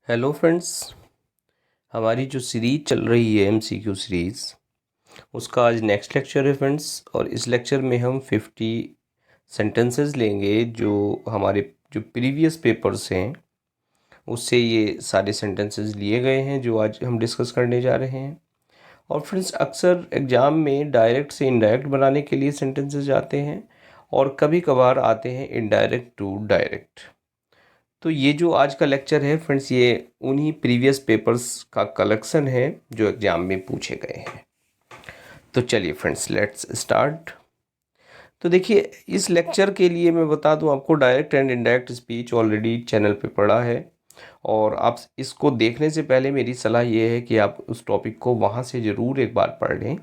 Hello friends. हमारी जो series चल रही है एमसीक्यू सीरीज़, उसका आज नेक्स्ट लेक्चर है फ्रेंड्स। और इस लेक्चर में हम 50 सेंटेंसेस लेंगे जो हमारे जो प्रीवियस पेपर्स हैं उससे ये सारे सेंटेंसेस लिए गए हैं जो आज हम डिस्कस करने जा रहे हैं। और फ्रेंड्स, अक्सर एग्ज़ाम में डायरेक्ट से इनडायरेक्ट बनाने के लिए सेंटेंसेस आते हैं और कभी कभार आते हैं इनडायरेक्ट टू डायरेक्ट। तो ये जो आज का लेक्चर है फ्रेंड्स, ये उन्हीं प्रीवियस पेपर्स का कलेक्शन है जो एग्ज़ाम में पूछे गए हैं। तो चलिए फ्रेंड्स, लेट्स स्टार्ट। तो देखिए, इस लेक्चर के लिए मैं बता दूं आपको, direct and indirect speech already channel पे पड़ा है और आप इसको देखने से पहले मेरी सलाह ये है कि आप उस टॉपिक को वहाँ से ज़रूर एक बार पढ़ लें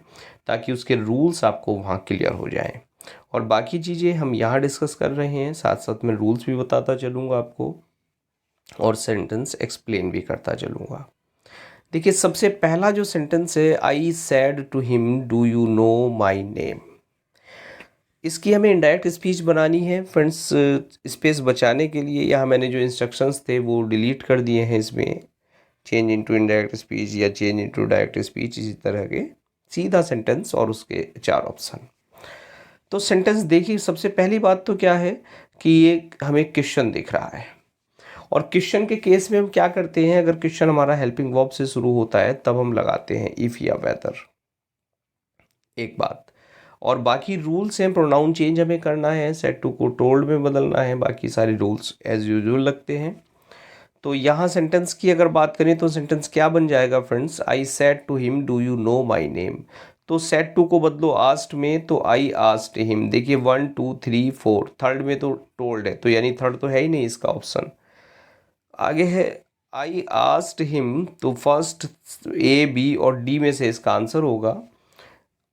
ताकि उसके रूल्स आपको वहाँ क्लियर हो जाएं। और बाकी चीज़ें हम यहाँ डिस्कस कर रहे हैं, साथ साथ में रूल्स भी बताता चलूँगा आपको और सेंटेंस एक्सप्लेन भी करता चलूँगा। देखिए, सबसे पहला जो सेंटेंस है, I said to him do you know my name. इसकी हमें इनडायरेक्ट स्पीच बनानी है फ्रेंड्स। स्पेस बचाने के लिए यहाँ मैंने जो इंस्ट्रक्शंस थे वो डिलीट कर दिए हैं। इसमें चेंज इनटू इनडायरेक्ट स्पीच या चेंज इनटू डायरेक्ट स्पीच, इसी तरह के सीधा सेंटेंस और उसके 4 ऑप्शन। तो सेंटेंस देखिए, सबसे पहली बात तो क्या है कि ये हमें क्वेश्चन दिख रहा है और क्वेश्चन के केस में हम क्या करते हैं, अगर क्वेश्चन हमारा हेल्पिंग वर्ब से शुरू होता है तब हम लगाते हैं इफ़ या वेदर। एक बात। और बाकी रूल्स हैं, प्रोनाउन चेंज हमें करना है, सेड टू को टोल्ड में बदलना है, बाकी सारे रूल्स एज यूजुअल लगते हैं। तो यहाँ सेंटेंस की अगर बात करें तो सेंटेंस क्या बन जाएगा friends, I said to him do you know my name. तो सेड टू को बदलो आस्ट में, तो आई आस्ट हिम। देखिए 1 2 3 4, थर्ड में तो टोल्ड है, तो यानी थर्ड तो है ही नहीं इसका ऑप्शन। आगे है आई आस्क्ड हिम, तो फर्स्ट ए बी और डी में से इसका आंसर होगा।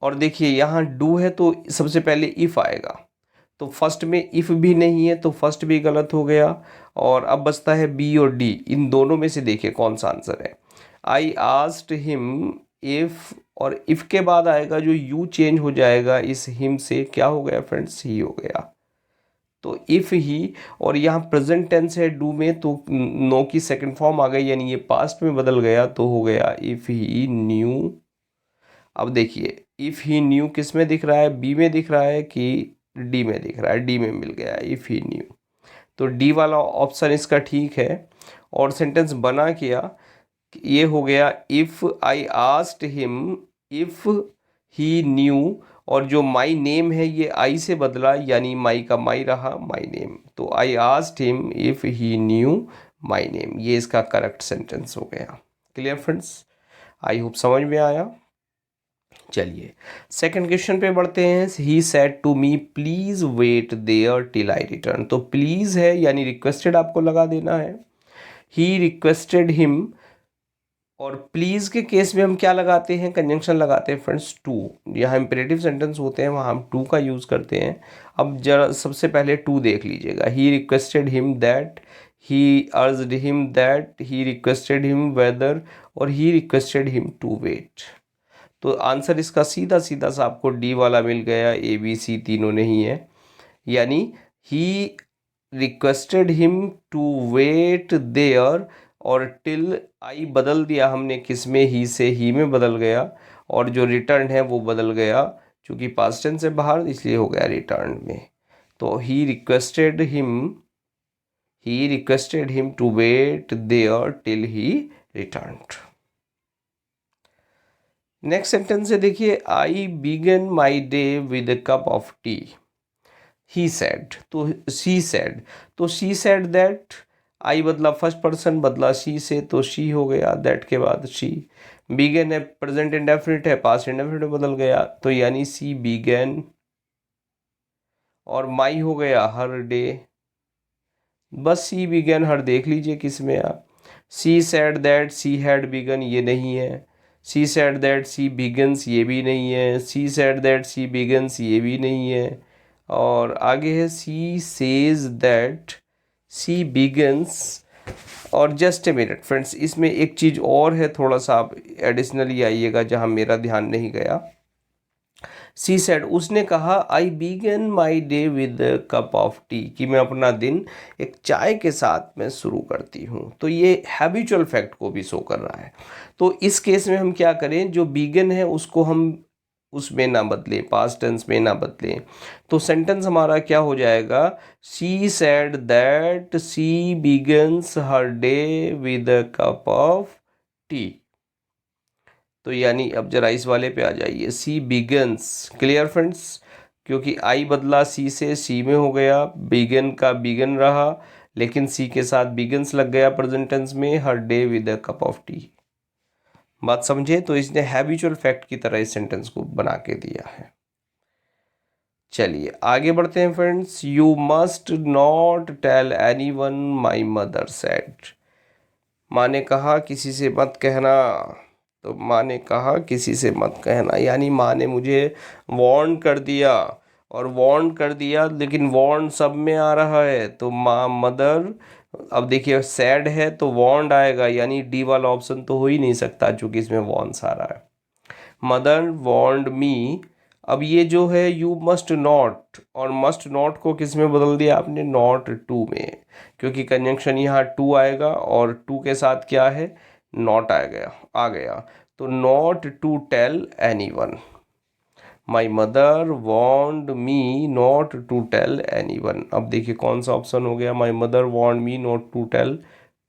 और देखिए यहाँ डू है तो सबसे पहले इफ़ आएगा, तो फर्स्ट में इफ़ भी नहीं है तो फर्स्ट भी गलत हो गया। और अब बचता है बी और डी, इन दोनों में से देखिए कौन सा आंसर है। आई आस्क्ड हिम इफ़, और इफ़ के बाद आएगा जो यू चेंज हो जाएगा इस हिम से, क्या हो गया फ्रेंड्स, ही हो गया। तो इफ़ ही, और यहाँ प्रेजेंट टेंस है डू में, तो नो की सेकंड फॉर्म आ गई, यानी ये पास्ट में बदल गया, तो हो गया इफ़ ही न्यू। अब देखिए, इफ़ ही न्यू किस में दिख रहा है, बी में दिख रहा है कि डी में दिख रहा है, डी में मिल गया इफ़ ही न्यू। तो डी वाला ऑप्शन इसका ठीक है। और सेंटेंस बना क्या, ये हो गया if I asked him if he new, और जो माई नेम है ये आई से बदला, यानी माई का माई रहा, माई नेम। तो I asked him if he knew my name, ये इसका करेक्ट सेंटेंस हो गया। क्लियर फ्रेंड्स, आई होप समझ में आया। चलिए सेकंड क्वेश्चन पे बढ़ते हैं। He said to me please wait there till I return. तो प्लीज़ है यानी रिक्वेस्टेड आपको लगा देना है। ही रिक्वेस्टेड हिम, और प्लीज़ के केस में हम क्या लगाते हैं, कंजंक्शन लगाते हैं फ्रेंड्स टू। यहाँ इंपेरेटिव सेंटेंस होते हैं वहाँ हम टू का यूज़ करते हैं। अब जरा सबसे पहले टू देख लीजिएगा। He requested him that, he urged him that, he requested him whether, और he requested him to wait. तो आंसर इसका सीधा सीधा सा आपको डी वाला मिल गया, ए बी सी तीनों नहीं है। यानी he requested him to wait there, और टिल आई बदल दिया हमने किस में, ही से ही में बदल गया, और जो रिटर्न है वो बदल गया, क्योंकि पास्ट टेंस से बाहर इसलिए हो गया रिटर्न में। तो he requested him to wait there till he returned. Next sentence है, देखिए I began my day with a cup of tea. He said, तो शी सेड, तो शी सेड दैट, आई बदला फर्स्ट पर्सन बदला she से, तो she हो गया, दैट के बाद शी। बिगन है प्रेजेंट इंडेफिनिट है, पास्ट इंडेफिनिट बदल गया, तो यानी सी बिगन। और माई हो गया हर डे, बस सी बिगन हर देख लीजिए किस में आप। She said that she had begun, ये नहीं है। She said that she begins, ये भी नहीं है। She said that she begins, ये भी नहीं है। और आगे है she says that she begins. और जस्ट ए मिनट फ्रेंड्स, इसमें एक चीज़ और है, थोड़ा सा आप एडिशनली आइएगा जहाँ मेरा ध्यान नहीं गया। सी सेड, उसने कहा, I began my day with cup of tea, कि मैं अपना दिन एक चाय के साथ में शुरू करती हूँ। तो ये हैबिचुअल फैक्ट को भी शो कर रहा है। तो इस केस में हम क्या करें, जो बिगन है उसको हम उसमें ना बदलें, पास्ट टेंस में ना बदलें। तो सेंटेंस हमारा क्या हो जाएगा, she said that she begins her day with a cup of T. तो यानी अब जरा इस वाले पे आ जाइए, सी बिगन्स। क्लियर फ्रेंड्स, क्योंकि आई बदला सी से, सी में हो गया, बिगन का बिगन रहा, लेकिन सी के साथ बिगन्स लग गया प्रेजेंट टेंस में, her day with a cup of tea. बात समझे? तो इसने हैबिचुअल फैक्ट की तरह इस सेंटेंस को बना के दिया है। चलिए आगे बढ़ते हैं friends. You must not tell anyone my mother said, माँ ने कहा किसी से मत कहना। तो माँ ने कहा किसी से मत कहना, यानी माँ ने मुझे वार्न कर दिया, और वार्न कर दिया लेकिन वार्न सब में आ रहा है, तो माँ मदर, अब देखिए सैड है तो वार्नड आएगा, यानी डी वाला ऑप्शन तो हो ही नहीं सकता चूंकि इसमें वार्न्स आ रहा है। मदर वार्नड मी, अब ये जो है यू मस्ट नॉट, और मस्ट नॉट को किस में बदल दिया आपने, नॉट टू में, क्योंकि कंजंक्शन यहाँ टू आएगा और टू के साथ क्या है, नॉट आ गया। तो not to tell anyone, my mother wanted me not to tell anyone. अब देखिए कौन सा ऑप्शन हो गया, my mother wanted me not to tell,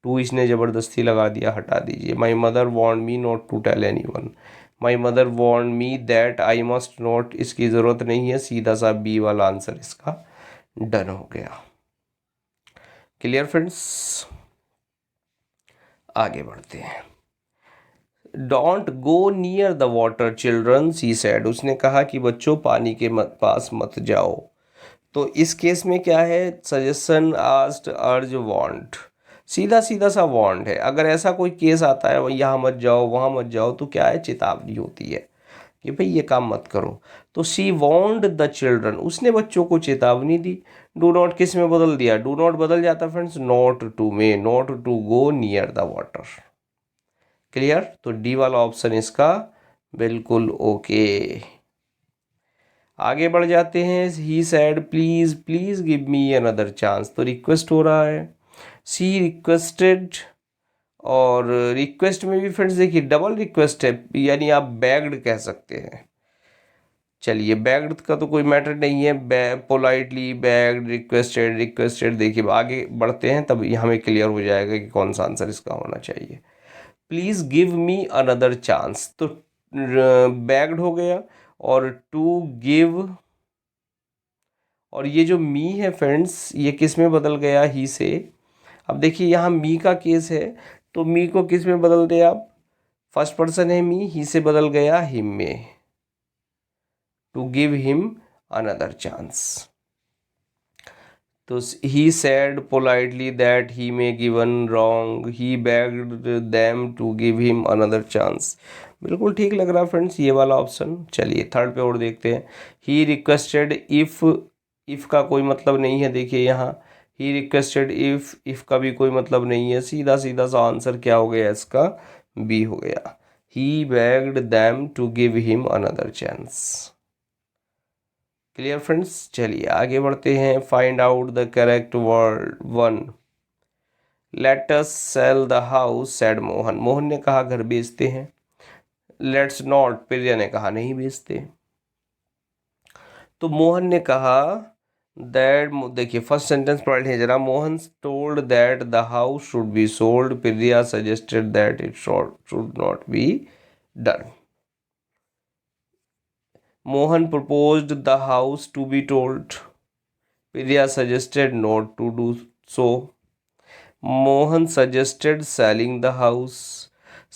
to इसने ज़बरदस्ती लगा दिया, हटा दीजिए। My mother wanted me not to tell anyone, my mother wanted me that I must not, इसकी ज़रूरत नहीं है, सीधा सा बी वाला आंसर इसका डन हो गया। क्लियर फ्रेंड्स, आगे बढ़ते हैं। Don't go near the water children, C said, उसने कहा कि बच्चों पानी के पास मत जाओ। तो इस केस में क्या है, सजेशन, आस्क्ड, अर्ज, वांट, सीधा सीधा सा वांट है। अगर ऐसा कोई केस आता है यहाँ मत जाओ वहाँ मत जाओ, तो क्या है, चेतावनी होती है कि भाई ये काम मत करो। तो शी वार्नड द चिल्ड्रन, उसने बच्चों को चेतावनी दी। डू नॉट किस में बदल दिया, डू नॉट बदल जाता फ्रेंड्स नॉट टू में, not to go near the water. Clear, तो डी वाला ऑप्शन इसका बिल्कुल ओके। आगे बढ़ जाते हैं। He said please please give me another chance, तो रिक्वेस्ट हो रहा है, सी रिक्वेस्टेड, और रिक्वेस्ट में भी फ्रेंड्स देखिए डबल रिक्वेस्ट है, यानी आप बेग्ड कह सकते हैं। चलिए बेग्ड का तो कोई मैटर नहीं है, पोलाइटली बेग्ड, रिक्वेस्टेड, रिक्वेस्टेड, देखिए आगे बढ़ते हैं तब हमें क्लियर हो जाएगा कि कौन सा आंसर इसका होना चाहिए। Please give me another chance, तो बैग्ड हो गया, और टू गिव, और ये जो मी है फ्रेंड्स ये किस में बदल गया, ही से। अब देखिए यहाँ मी का केस है, तो मी को किस में बदल दे आप, फर्स्ट पर्सन है मी, ही से बदल गया हिम में, to give him another chance. तो he said politely that he may given wrong, he begged them to give him another chance. बिल्कुल ठीक लग रहा है फ्रेंड्स ये वाला ऑप्शन। चलिए थर्ड पे और देखते हैं। ही रिक्वेस्टेड इफ़ का कोई मतलब नहीं है, देखिए यहाँ ही रिक्वेस्टेड इफ़ का भी कोई मतलब नहीं है, सीधा सीधा सा आंसर क्या हो गया इसका, बी हो गया। He begged them to give him another chance. Clear friends, चलिए आगे बढ़ते हैं। Find out the correct word one. Let us sell the house said Mohan, Mohan ने कहा घर बेचते हैं। लेट्स नॉट, प्रिया ने कहा नहीं बेचते। तो मोहन ने कहा दैट, देखिए फर्स्ट सेंटेंस पढ़ लीजिए जरा। Mohan told that the house should be sold, Priya suggested that it should not be done. Mohan proposed the house to be told, Priya suggested not to do so. Mohan suggested selling the house,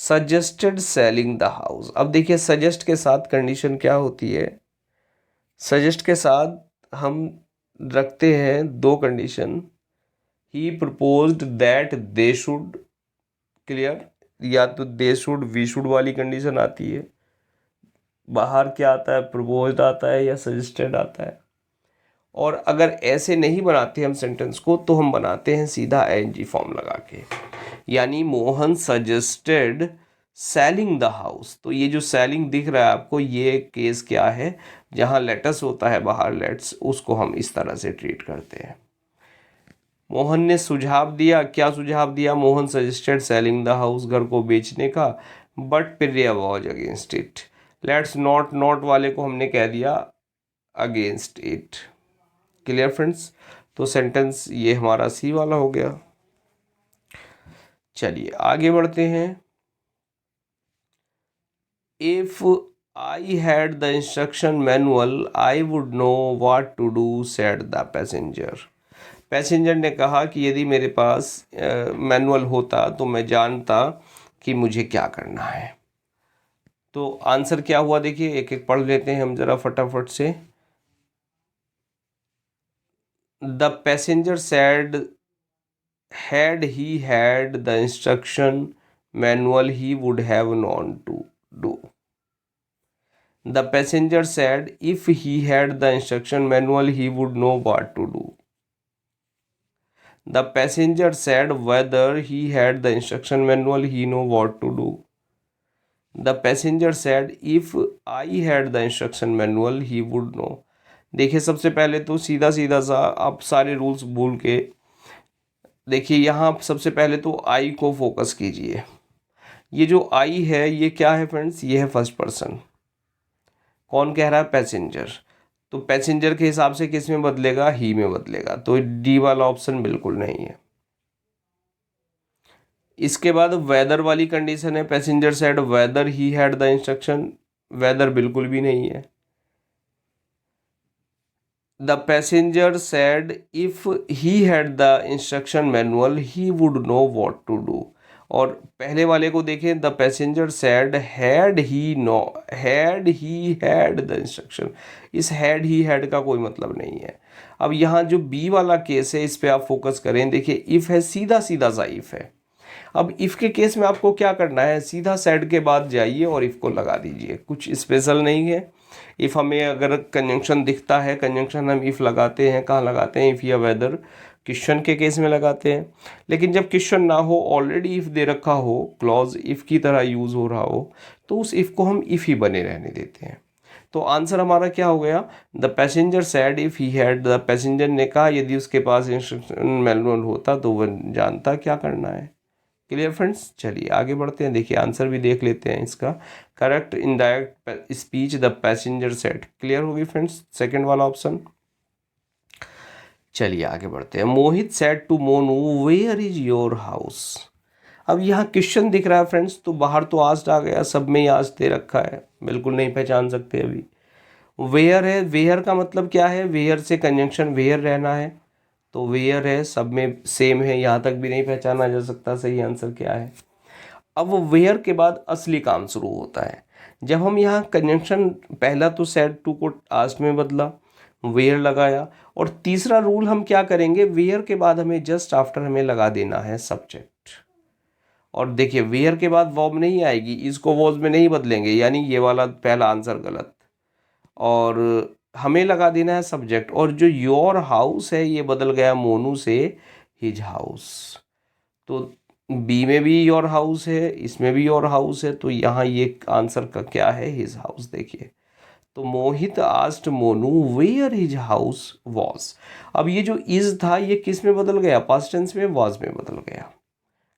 suggested selling the house। अब देखिए suggest के साथ condition क्या होती है, suggest के साथ हम रखते हैं दो condition. He proposed that they should, clear, या तो दे शुड वी शुड वाली कंडीशन आती है, बाहर क्या आता है, प्रपोज्ड आता है या सजेस्टेड आता है। और अगर ऐसे नहीं बनाते हम सेंटेंस को, तो हम बनाते हैं सीधा एनजी फॉर्म लगा के, यानी Mohan suggested selling the house. तो ये जो सेलिंग दिख रहा है आपको, ये केस क्या है, जहाँ लेटस होता है बाहर, लेट्स, उसको हम इस तरह से ट्रीट करते हैं। मोहन ने सुझाव दिया, क्या सुझाव दिया, Mohan suggested selling the house, घर को बेचने का, but Priya was against it. Let's not, not वाले को हमने कह दिया अगेंस्ट इट। Clear friends. तो सेंटेंस ये हमारा सी वाला हो गया। चलिए आगे बढ़ते हैं। If I had the instruction manual I would know what to do, said the passenger. Passenger ने कहा कि यदि मेरे पास मैनुअल होता तो मैं जानता कि मुझे क्या करना है। तो आंसर क्या हुआ, देखिए एक एक पढ़ लेते हैं हम ज़रा फटाफट से। The passenger sad had he had the instruction manual he would have known to do. The passenger said if he had the instruction manual he would know what to do. The passenger said whether he had the instruction manual he know what to do. The passenger said if I had the instruction manual he would know. देखिए सबसे पहले तो सीधा सीधा सा आप सारे rules भूल के देखिए, यहाँ सबसे पहले तो आई को फोकस कीजिए। ये जो आई है ये क्या है फ्रेंड्स, ये है फर्स्ट पर्सन। कौन कह रहा है, पैसेंजर। तो पैसेंजर के हिसाब से किस में बदलेगा, ही में बदलेगा। तो डी वाला ऑप्शन बिल्कुल नहीं है। इसके बाद वेदर वाली कंडीशन है, passenger said whether he had the instruction, whether बिल्कुल भी नहीं है। The passenger said if he had the instruction manual he would know what to do. और पहले वाले को देखें, the passenger said had he no, had he had the instruction. इस हैड ही हैड का कोई मतलब नहीं है। अब यहाँ जो बी वाला केस है इस पे आप फोकस करें। देखिए इफ़ है, सीधा सीधा सा इफ़ है। अब इफ़ के केस में आपको क्या करना है, सीधा सेड के बाद जाइए और इफ़ को लगा दीजिए, कुछ स्पेशल नहीं है। इफ़ हमें अगर कंजंक्शन दिखता है, कंजंक्शन हम इफ़ लगाते हैं, कहाँ लगाते हैं, इफ़ या वेदर, क्वेश्चन के केस में लगाते हैं। लेकिन जब क्वेश्चन ना हो, ऑलरेडी इफ़ दे रखा हो, क्लॉज इफ़ की तरह यूज़ हो रहा हो, तो उस इफ़ को हम इफ़ ही बने रहने देते हैं। तो आंसर हमारा क्या हो गया, the passenger sad if he had, the passenger ने कहा यदि उसके पास इंस्ट्रक्शन मैनुअल होता तो वह जानता क्या करना है। Clear friends. चलिए आगे बढ़ते हैं। देखिए आंसर भी देख लेते हैं इसका। Correct indirect speech the passenger said. Clear होगी फ्रेंड्स, सेकंड वाला ऑप्शन। चलिए आगे बढ़ते हैं। Mohit said to Monu where is your house. अब यहाँ क्वेश्चन दिख रहा है फ्रेंड्स, तो बाहर तो आस्ट आ गया, सब में ही आस्ट दे रखा है, बिल्कुल नहीं पहचान सकते अभी। वेयर है, वेयर का मतलब क्या है, वेयर से कंजंक्शन वेयर रहना है, तो वेयर है, सब में सेम है, यहाँ तक भी नहीं पहचाना जा सकता सही आंसर क्या है। अब वेयर के बाद असली काम शुरू होता है। जब हम यहाँ कंजंक्शन, पहला तो सेड टू को आस्ट में बदला, वेयर लगाया, और तीसरा रूल हम क्या करेंगे, वेयर के बाद हमें जस्ट आफ्टर हमें लगा देना है सब्जेक्ट। और देखिए वेयर के बाद वर्ब नहीं आएगी, इसको वॉज में नहीं बदलेंगे, यानी ये वाला पहला आंसर गलत। और हमें लगा देना है सब्जेक्ट, और जो योर हाउस है ये बदल गया मोनू से हिज हाउस। तो बी में भी योर हाउस है, इसमें भी योर हाउस है, तो यहाँ ये आंसर का क्या है, हिज हाउस। देखिए तो Mohit asked Monu where his house was. अब ये जो इज था ये किस में बदल गया, पास्ट टेंस में, वॉज में बदल गया।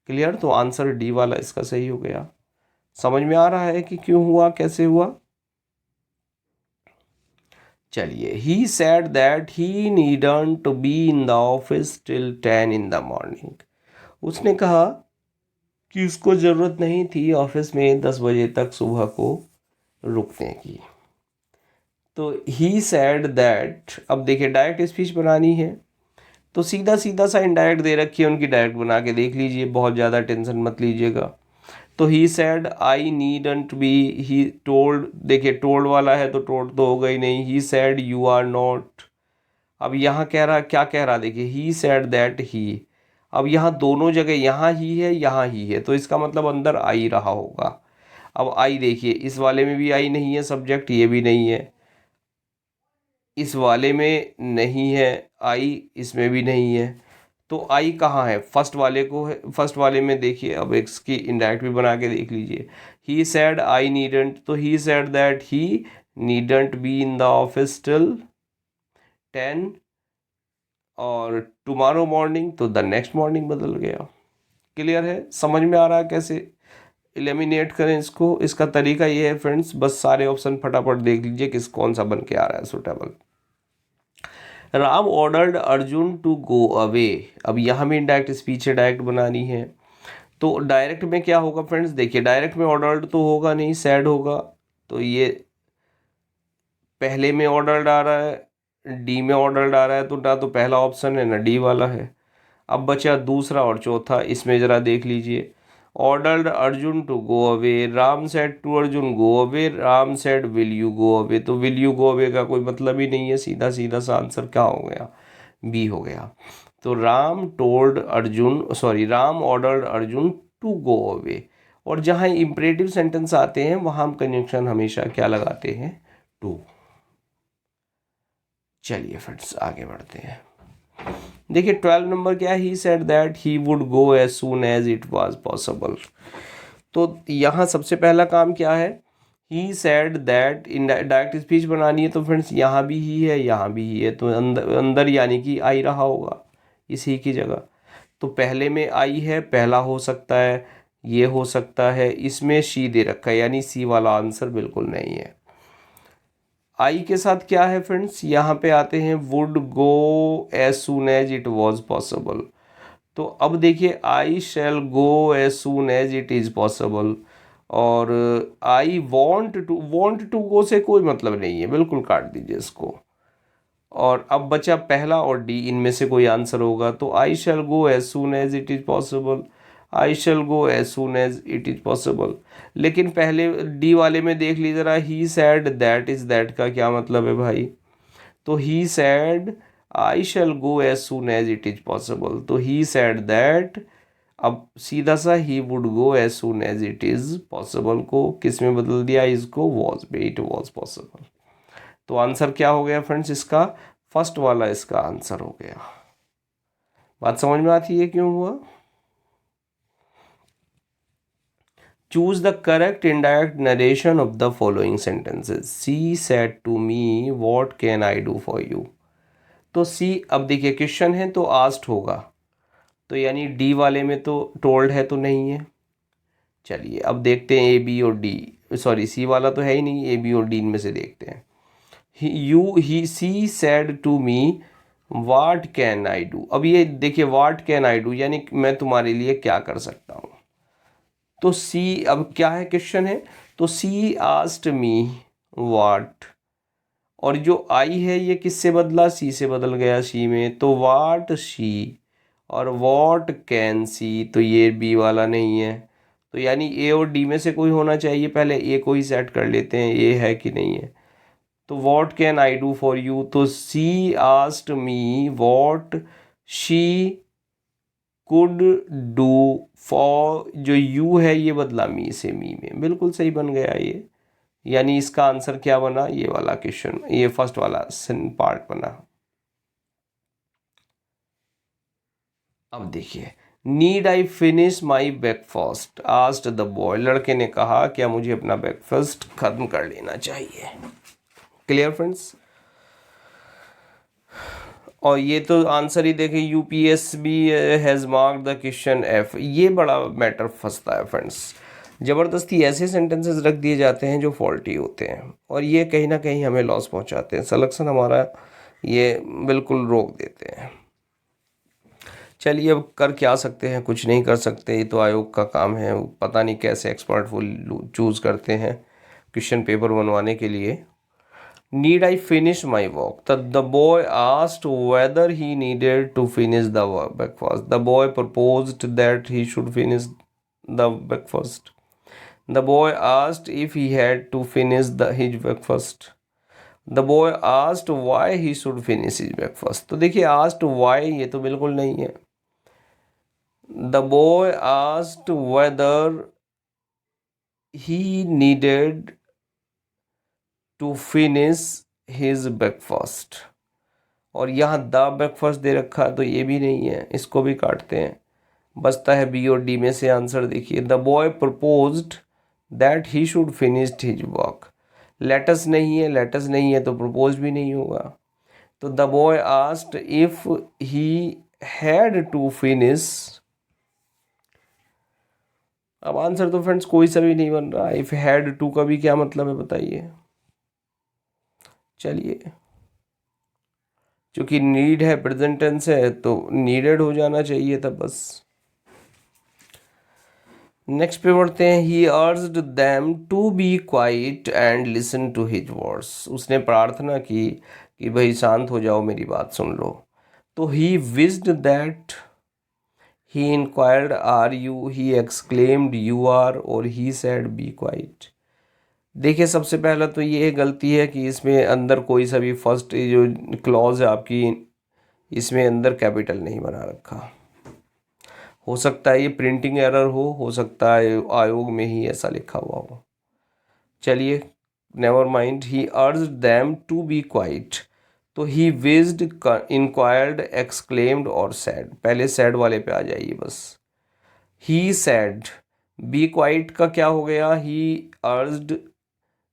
क्लियर। तो आंसर डी वाला इसका सही हो गया। समझ में आ रहा है कि क्यों हुआ, कैसे हुआ। चलिए, he said that he needn't to be in the office till 10 in the morning. उसने कहा कि उसको ज़रूरत नहीं थी ऑफिस में 10 बजे तक सुबह को रुकने की। तो ही सेड दैट, अब देखिए डायरेक्ट स्पीच बनानी है, तो सीधा सीधा सा इनडायरेक्ट दे रखी है, उनकी डायरेक्ट बना के देख लीजिए, बहुत ज़्यादा टेंशन मत लीजिएगा। तो he said I needn't be, he told, देखिए टोल्ड वाला है तो टोल्ड तो होगा ही नहीं। He said you are not. अब यहाँ कह रहा, क्या कह रहा, देखिए ही सेड दैट ही। अब यहाँ दोनों जगह, यहाँ ही है यहाँ ही है, तो इसका मतलब अंदर आई रहा होगा। अब आई देखिए, इस वाले में भी आई नहीं है सब्जेक्ट, ये भी नहीं है, इस वाले में नहीं है आई, इसमें भी नहीं है, तो आई कहाँ है, फर्स्ट वाले को है, फर्स्ट वाले में देखिए। अब इसकी इंडायरेक्ट भी बना के देख लीजिए। ही सैड आई नीडेंट, तो he said that he needn't be in the office till 10 और टुमारो मॉर्निंग, तो द नेक्स्ट मॉर्निंग बदल गया। क्लियर है, समझ में आ रहा है कैसे एलिमिनेट करें इसको। इसका तरीका ये है फ्रेंड्स, बस सारे ऑप्शन फटाफट देख लीजिए किस कौन सा बन के आ रहा है suitable. Ram ordered Arjun to go away, अब यहाँ भी इंडायरेक्ट स्पीच है, डायरेक्ट बनानी है। तो डायरेक्ट में क्या होगा फ्रेंड्स, देखिए डायरेक्ट में ऑर्डर्ड तो होगा नहीं, सैड होगा। तो ये पहले में ऑर्डर्ड आ रहा है, डी में ऑर्डर्ड आ रहा है, तो ना तो पहला ऑप्शन है ना डी वाला है। अब बचा दूसरा और चौथा, इसमें ज़रा देख लीजिए। Ordered Arjun to go away, Ram said to Arjun go away, Ram said will you go away, तो विल यू गो अवे का कोई मतलब ही नहीं है, सीधा सीधा सा आंसर क्या हो गया, बी हो गया। तो Ram told Arjun, sorry Ram ordered Arjun to go away. और जहाँ इम्परेटिव सेंटेंस आते हैं वहाँ हम कंजंक्शन हमेशा क्या लगाते हैं, टू। चलिए फ्रेंड्स आगे बढ़ते हैं। देखिए 12 नंबर क्या है, he said that he would go as soon as it was possible. तो यहाँ सबसे पहला काम क्या है, he said that, indirect speech बनानी है, तो फ्रेंड्स यहाँ भी ही है, यहाँ भी ही है, तो अंदर अंदर यानी कि आई रहा होगा इसी की जगह। तो पहले में आई है, पहला हो सकता है, ये हो सकता है, इसमें शी दे रखा है, यानी सी वाला आंसर बिल्कुल नहीं है। आई के साथ क्या है फ्रेंड्स, यहाँ पे आते हैं would go as soon as it was possible. तो अब देखिए I shall go as soon as it is possible, और आई वॉन्ट टू गो से कोई मतलब नहीं है, बिल्कुल काट दीजिए इसको। और अब बचा पहला और डी, इनमें से कोई आंसर होगा। तो I shall go as soon as it is possible, I shall go as soon as it is possible. लेकिन पहले डी वाले में देख लीजिए ज़रा, he said that is that का क्या मतलब है भाई। तो he said I shall go as soon as it is possible, तो ही सैड दैट, अब सीधा सा he would go as soon as it is possible को किस में बदल दिया, इसको वॉज में, इट वॉज पॉसिबल। तो आंसर क्या हो गया फ्रेंड्स इसका, फर्स्ट वाला इसका आंसर हो गया। बात समझ में आती है क्यों हुआ। Choose the correct indirect narration of the following sentences. She said to me what can I do for you. तो सी, अब देखिए क्वेश्चन है तो आस्क्ड होगा, तो यानी डी वाले में तो टोल्ड है तो नहीं है। चलिए अब देखते हैं ए बी और डी, सॉरी सी वाला तो है ही नहीं, ए बी और डी इनमें से देखते हैं। He she said to me what can I do. अब ये देखिए वाट कैन आई डू यानी मैं तुम्हारे लिए क्या कर सकता हूँ। तो सी, अब क्या है क्वेश्चन है, तो सी आस्क्ड मी वाट, और जो आई है ये किससे बदला, सी से बदल गया सी में, तो वाट शी, और वॉट कैन सी, तो ये बी वाला नहीं है। तो यानी ए और डी में से कोई होना चाहिए, पहले ए को ही सेट कर लेते हैं, ए है कि नहीं है। तो what can I do for you, तो she asked me what she could do for, जो यू है ये बदला मी से, मी में, बिल्कुल सही बन गया ये। यानी इसका आंसर क्या बना, ये वाला क्वेश्चन, ये फर्स्ट वाला पार्ट बना। अब देखिए, need I finish my breakfast asked the boy, लड़के ने कहा क्या मुझे अपना ब्रेकफास्ट खत्म कर लेना चाहिए। Clear friends. और ये तो आंसर ही देखें, UPSB has mark the question F, ये बड़ा मैटर फंसता है फ्रेंड्स। ज़बरदस्ती ऐसे सेंटेंसेस रख दिए जाते हैं जो फॉल्टी होते हैं, और ये कहीं ना कहीं हमें लॉस पहुंचाते हैं, सिलेक्शन हमारा ये बिल्कुल रोक देते हैं। चलिए अब कर क्या सकते हैं, कुछ नहीं कर सकते, ये तो आयोग का काम है, पता नहीं कैसे एक्सपर्ट वो चूज़ करते हैं क्वेश्चन पेपर बनवाने के लिए। Need I finish my work? The boy asked whether he needed to finish the breakfast. The boy proposed that he should finish the breakfast. The boy asked if he had to finish his breakfast. The boy asked why he should finish his breakfast. तो देखिए asked why ये तो बिल्कुल नहीं है। The boy asked whether he needed to finish his breakfast, और यहाँ the breakfast दे रखा है तो ये भी नहीं है, इसको भी काटते हैं। बचता है बी और डी में से आंसर। देखिए, the boy proposed that he should finish his work. Let's नहीं है, लेटस नहीं है तो प्रपोज भी नहीं होगा। तो the boy asked if he had to finish. अब आंसर तो फ्रेंड्स कोई सा भी नहीं बन रहा। इफ हैड टू का भी क्या मतलब है बताइए। चलिए, क्योंकि नीड है, प्रेजेंट टेंस है, तो नीडेड हो जाना चाहिए था बस। नेक्स्ट पे बढ़ते हैं। He urged them to be quiet and listen to his words. उसने प्रार्थना की कि भाई शांत हो जाओ, मेरी बात सुन लो। तो he wished that, he inquired are you, he exclaimed you are, और ही सेड बी क्वाइट। देखिए, सबसे पहला तो ये गलती है कि इसमें अंदर कोई सा भी फर्स्ट जो क्लॉज है आपकी, इसमें अंदर कैपिटल नहीं बना रखा। हो सकता है ये प्रिंटिंग एरर हो सकता है आयोग में ही ऐसा लिखा हुआ हो। चलिए, never mind. He urged them to be quiet, तो ही विज्ड, इंक्वायर्ड, एक्सक्लेम्ड और सैड। पहले सैड वाले पे आ जाइए बस। ही सैड, बी क्वाइट का क्या हो गया, ही अर्ज्ड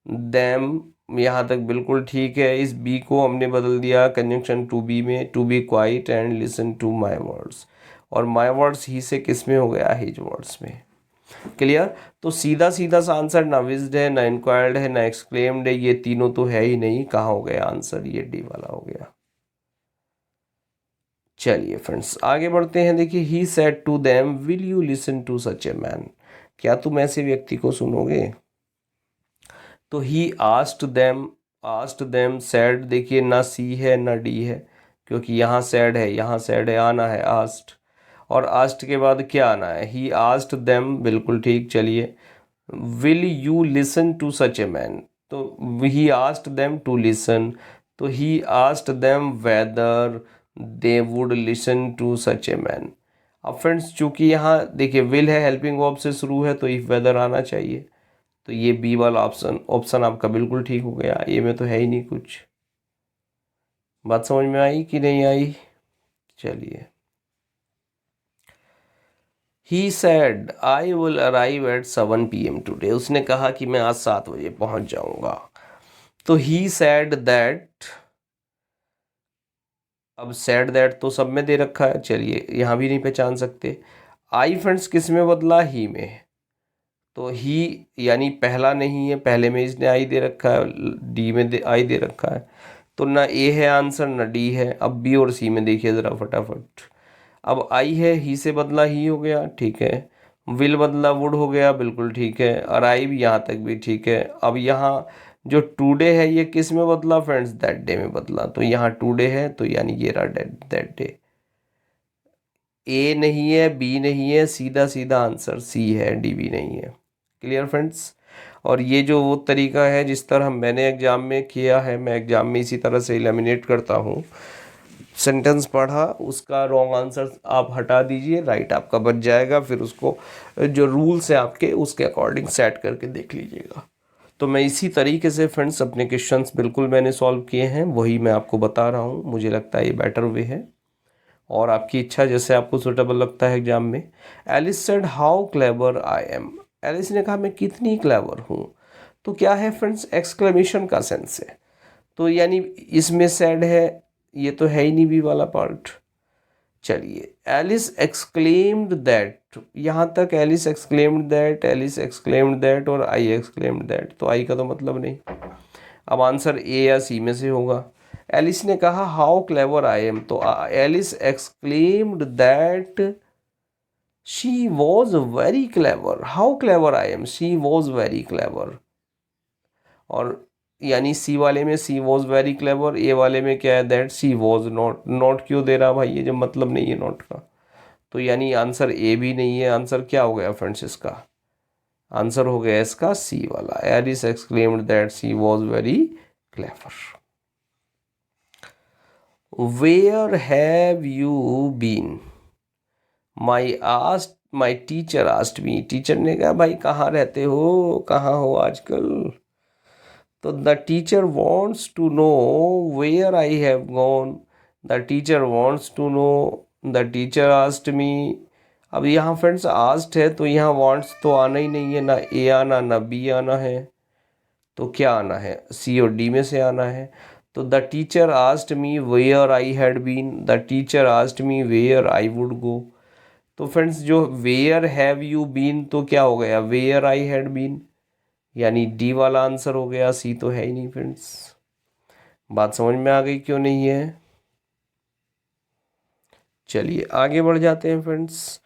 देम, यहाँ तक बिल्कुल ठीक है। इस बी को हमने बदल दिया कंजंक्शन टू बी में, to be quiet and listen to my words. और माई वर्ड्स ही से किस में हो गया, हिज वर्ड्स में। क्लियर। तो सीधा सीधा सा आंसर ना विज्ड है, ना इंक्वायर्ड है, ना एक्सक्लेम्ड है, ये तीनों तो है ही नहीं। कहाँ हो गया आंसर, ये डी वाला हो गया। चलिए फ्रेंड्स, आगे बढ़ते हैं। देखिए, he said to them will you listen to such a man. क्या तुम ऐसे व्यक्ति को सुनोगे। तो ही आस्क्ड देम सेड। देखिए, ना सी है ना डी है, क्योंकि यहाँ सेड है, यहाँ सेड है, आना है आस्क्ड। और आस्क्ड के बाद क्या आना है, ही आस्क्ड देम, बिल्कुल ठीक। चलिए, will you listen to such a man, तो he asked them to listen, तो he asked them whether they would listen to such a man. अब फ्रेंड्स, चूंकि यहाँ देखिए विल है, हेल्पिंग वर्ब से शुरू है, तो इफ वेदर आना चाहिए। तो ये बी वाला ऑप्शन आपका बिल्कुल ठीक हो गया। ये में तो है ही नहीं कुछ। बात समझ में आई कि नहीं आई। चलिए, he said I will arrive at 7 PM today. उसने कहा कि मैं आज 7 बजे पहुंच जाऊंगा। तो ही सेड दैट, अब सेड दैट तो सब में दे रखा है, चलिए यहाँ भी नहीं पहचान सकते। आई फ्रेंड्स किस में बदला, ही में। तो ही यानी पहला नहीं है, पहले में इसने आई दे रखा है, डी में आई दे रखा है। तो ना ए है आंसर, ना डी है। अब बी और सी में देखिए ज़रा फटाफट। अब आई है, ही से बदला ही हो गया, ठीक है। विल बदला वुड हो गया, बिल्कुल ठीक है। अराइव यहाँ तक भी ठीक है। अब यहाँ जो टुडे है ये किस में बदला फ्रेंड्स, दैट डे में बदला। तो यहाँ टुडे है, तो यानी ये रहा दैट डे। ए नहीं है, बी नहीं है, सीधा सीधा आंसर सी है, डी भी नहीं है। Clear friends. और ये जो वो तरीका है जिस तरह मैंने एग्ज़ाम में किया है, मैं एग्ज़ाम में इसी तरह से एलिमिनेट करता हूँ। सेंटेंस पढ़ा, उसका रॉन्ग आंसर आप हटा दीजिए, राइट आपका बच जाएगा। फिर उसको जो रूल्स हैं आपके, उसके अकॉर्डिंग सेट करके देख लीजिएगा। तो मैं इसी तरीके से फ्रेंड्स अपने क्वेश्चंस बिल्कुल मैंने सॉल्व किए हैं, वही मैं आपको बता रहा हूँ। मुझे लगता है ये बेटर वे है, और आपकी इच्छा जैसे आपको सुटेबल लगता है एग्जाम में। Alice said how clever I am. Alice ने कहा मैं कितनी क्लेवर हूँ। तो क्या है फ्रेंड्स, एक्सक्लेमेशन का सेंस है, तो यानी इसमें सेड है, ये तो है ही नहीं बी वाला पार्ट। चलिए, एलिस एक्सक्लेम्ड दैट, यहाँ तक Alice exclaimed that, Alice exclaimed that और आई एक्सक्लेम्ड दैट, तो आई का तो मतलब नहीं। अब आंसर ए या सी में से होगा। एलिस ने कहा हाउ क्लेवर आई एम, तो Alice exclaimed that she was very clever. How clever I am, she was very clever. और यानी सी वाले में she was very clever, A वाले में क्या है, that she was not. Not क्यों दे रहा भाई, ये जो मतलब नहीं है नॉट का। तो यानी आंसर ए भी नहीं है। आंसर क्या हो गया फ्रेंड्स इसका, आंसर हो गया इसका सी वाला। Alice exclaimed that she was very clever. Where have you been, my teacher asked me. Teacher ने कहा भाई कहाँ रहते हो, कहाँ हो आजकल। तो the teacher wants to know where I have gone. The teacher wants to know, the teacher asked me. अब यहाँ फ्रेंड्स आस्क्ड है तो यहाँ वॉन्ट्स तो आना ही नहीं है, ना ए आना ना बी आना है, तो क्या आना है, सी और डी में से आना है। तो the teacher asked me where I had been, the teacher asked me where I would go. तो फ्रेंड्स जो वेयर हैव यू बीन तो क्या हो गया, वेयर आई हैड बीन, यानी डी वाला आंसर हो गया, सी तो है ही नहीं फ्रेंड्स। बात समझ में आ गई क्यों नहीं है? चलिए आगे बढ़ जाते हैं friends.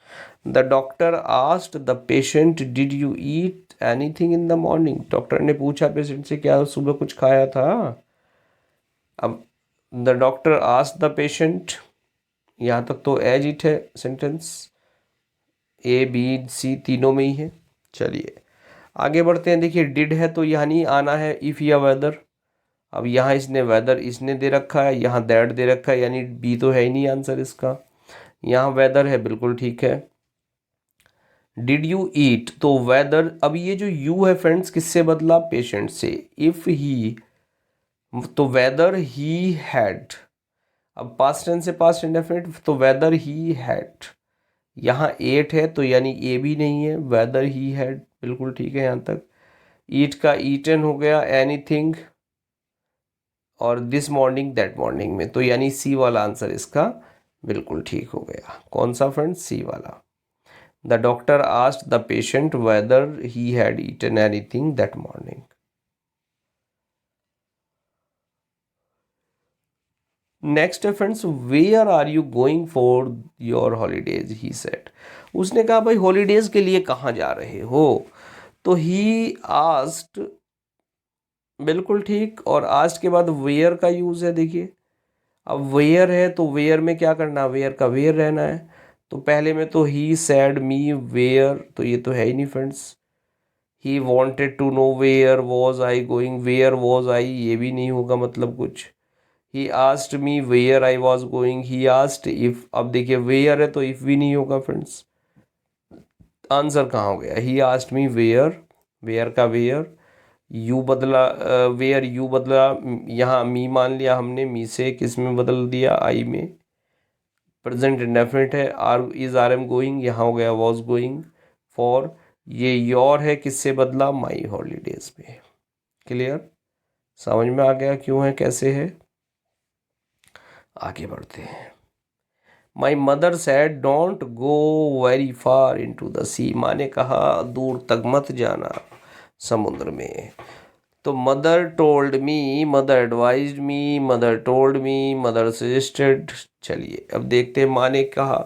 The doctor asked the patient did you eat anything in the morning. Doctor ने पूछा पेशेंट से क्या सुबह कुछ खाया था। अब the doctor asked the patient, यहाँ तक तो एज इट है सेंटेंस, ए बी सी तीनों में ही है। चलिए आगे बढ़ते हैं। देखिए डिड है तो यहाँ नहीं आना है इफ़ या वेदर। अब यहाँ इसने वेदर इसने दे रखा है, यहाँ दैट दे रखा है, यानी बी तो है ही नहीं आंसर इसका। यहाँ वेदर है, बिल्कुल ठीक है। डिड यू ईट तो वेदर, अब ये जो यू है फ्रेंड्स किससे बदला, पेशेंट से। इफ ही तो वेदर ही हैड, अब पास्ट टेंस से पास्ट इंडेफिनिट तो वेदर ही हैड। यहाँ एट है तो यानी ए भी नहीं है, वेदर ही हैड बिल्कुल ठीक है यहाँ तक। ईट का ईटन हो गया एनीथिंग, और दिस मॉर्निंग दैट मॉर्निंग में, तो यानी सी वाला आंसर इसका बिल्कुल ठीक हो गया। कौन सा फ्रेंड्स, सी वाला। The doctor asked the patient whether he had eaten anything that morning. Next है friends, where are you going for your holidays, he said. उसने कहा भाई हॉलीडेज के लिए कहाँ जा रहे हो, तो ही आस्क्ड बिल्कुल ठीक, और आस्क्ड के बाद वेयर का यूज़ है। देखिए अब वेयर है तो वेयर में क्या करना, वेयर का वेयर रहना है। तो पहले में तो ही सैड मी वेयर, तो ये तो है ही नहीं friends. He wanted to know where was I going, where was I ये भी नहीं होगा मतलब कुछ। He asked me where I was going, he asked if, अब देखिए वेयर है तो इफ भी नहीं होगा फ्रेंड्स। आंसर कहाँ हो गया, he asked me where, where का वेयर, यू बदला वेयर यू बदला, यहाँ मी मान लिया हमने, मी से किस में बदल दिया, आई में। प्रेजेंट इंडेफिनिट है, are is are am going, यहाँ हो गया वॉज गोइंग। फॉर ये योर है किससे बदला, माई हॉलीडेज में। क्लियर, समझ में आ गया क्यों है कैसे है। आगे बढ़ते हैं। My mother said don't go very far into the sea, माँ ने कहा दूर तक मत जाना समुद्र में। तो mother told me, mother advised me, mother told me, mother suggested. चलिए अब देखते हैं, माँ ने कहा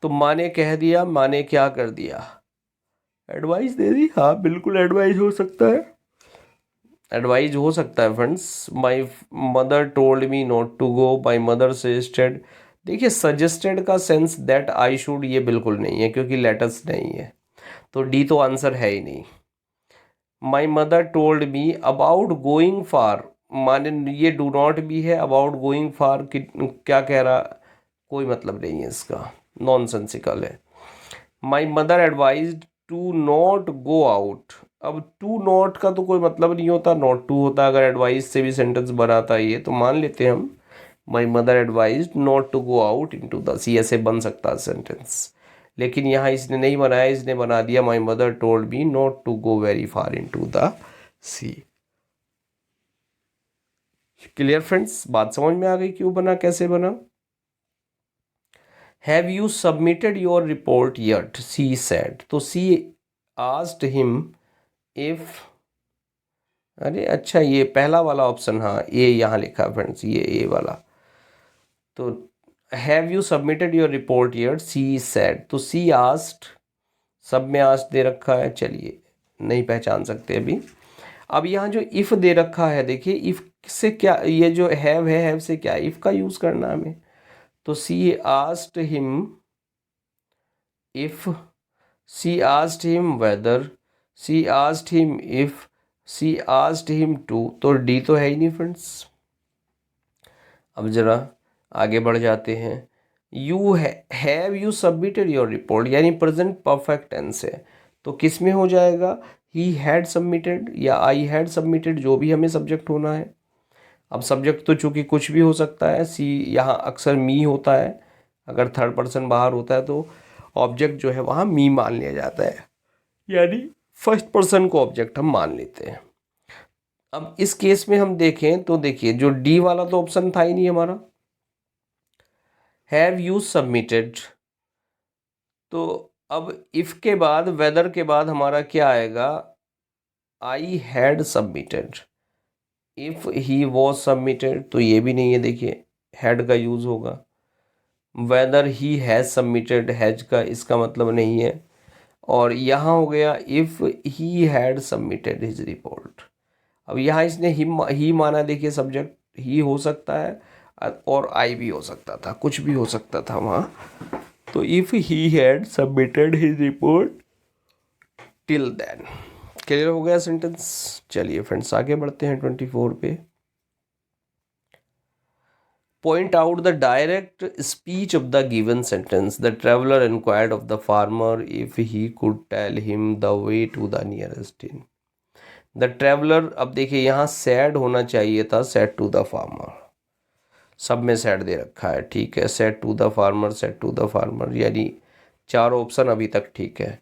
तो माँ ने कह दिया, माँ ने क्या कर दिया, एडवाइस दे दी। हाँ बिल्कुल एडवाइस हो सकता है, एडवाइज हो सकता है friends. My mother told me not to go, my mother suggested. देखिए सजेस्टेड का सेंस दैट आई शुड ये बिल्कुल नहीं है क्योंकि लेटर्स नहीं है, तो डी तो आंसर है ही नहीं। My mother told me about going far, माने ये डू नॉट भी है, अबाउट गोइंग फार क्या कह रहा, कोई मतलब नहीं है इसका, नॉनसेंसिकल है। My mother advise to not go out, अब टू नॉट का तो कोई मतलब नहीं होता, नॉट टू होता, अगर एडवाइस से भी सेंटेंस बनाता है ये तो मान लेते हैं हम। My mother advise not to go out into the sea, ऐसे बन सकता है सेंटेंस, लेकिन यहाँ इसने नहीं बनाया, इसने बना दिया my mother told me not to go very far into the sea. Clear friends, बात समझ में आ गई क्यों बना कैसे बना। Have you submitted your report yet, she said, तो सी आस्क्ड हिम इफ, अरे अच्छा ये पहला वाला ऑप्शन, हाँ ए यहाँ लिखा फ्रेंड्स, ये ए वाला। तो have you submitted your report yet, she said, तो सी आस्क्ड, सब में आस्क्ड दे रखा है, चलिए नहीं पहचान सकते अभी। अब यहाँ जो इफ़ दे रखा है, देखिए इफ़ से क्या, ये जो है हैव से क्या, इफ़ का यूज़ करना हमें। तो she asked him if, she asked him whether, she asked him if, she asked him to, तो डी तो है ही नहीं फ्रेंड्स। अब ज़रा आगे बढ़ जाते हैं। You have you submitted your report, यानी प्रेजेंट परफेक्ट टेंस है, तो किस में हो जाएगा, ही हैड सबमिटेड या आई हैड सबमिटेड, जो भी हमें सब्जेक्ट होना है। अब सब्जेक्ट तो चूंकि कुछ भी हो सकता है, सी यहाँ अक्सर मी होता है, अगर थर्ड पर्सन बाहर होता है तो ऑब्जेक्ट जो है वहाँ मी मान लिया जाता है, यानी फर्स्ट पर्सन को ऑब्जेक्ट हम मान लेते हैं। अब इस केस में हम देखें तो देखिए जो डी वाला तो ऑप्शन था ही नहीं हमारा, हैव यू सबमिटेड। तो अब इफ के बाद वेदर के बाद हमारा क्या आएगा, I had submitted. If he was submitted तो ये भी नहीं है, देखिए हैड का यूज होगा। Weather he has submitted, has का इसका मतलब नहीं है। और यहाँ हो गया if he had submitted his report. अब यहाँ इसने ही माना, देखिए सब्जेक्ट ही हो सकता है और आई भी हो सकता था, कुछ भी हो सकता था वहाँ। तो if he had submitted his report till then. Clear हो गया सेंटेंस। चलिए फ्रेंड्स आगे बढ़ते हैं 24 पे। Point out the direct speech of the given sentence. The traveler inquired of the farmer if he could tell him the way to the nearest inn. The traveler, अब देखिए यहाँ said होना चाहिए था, said to the farmer, सब में said दे रखा है, ठीक है, said to the farmer, said to the farmer, यानी चार ऑप्शन अभी तक ठीक है।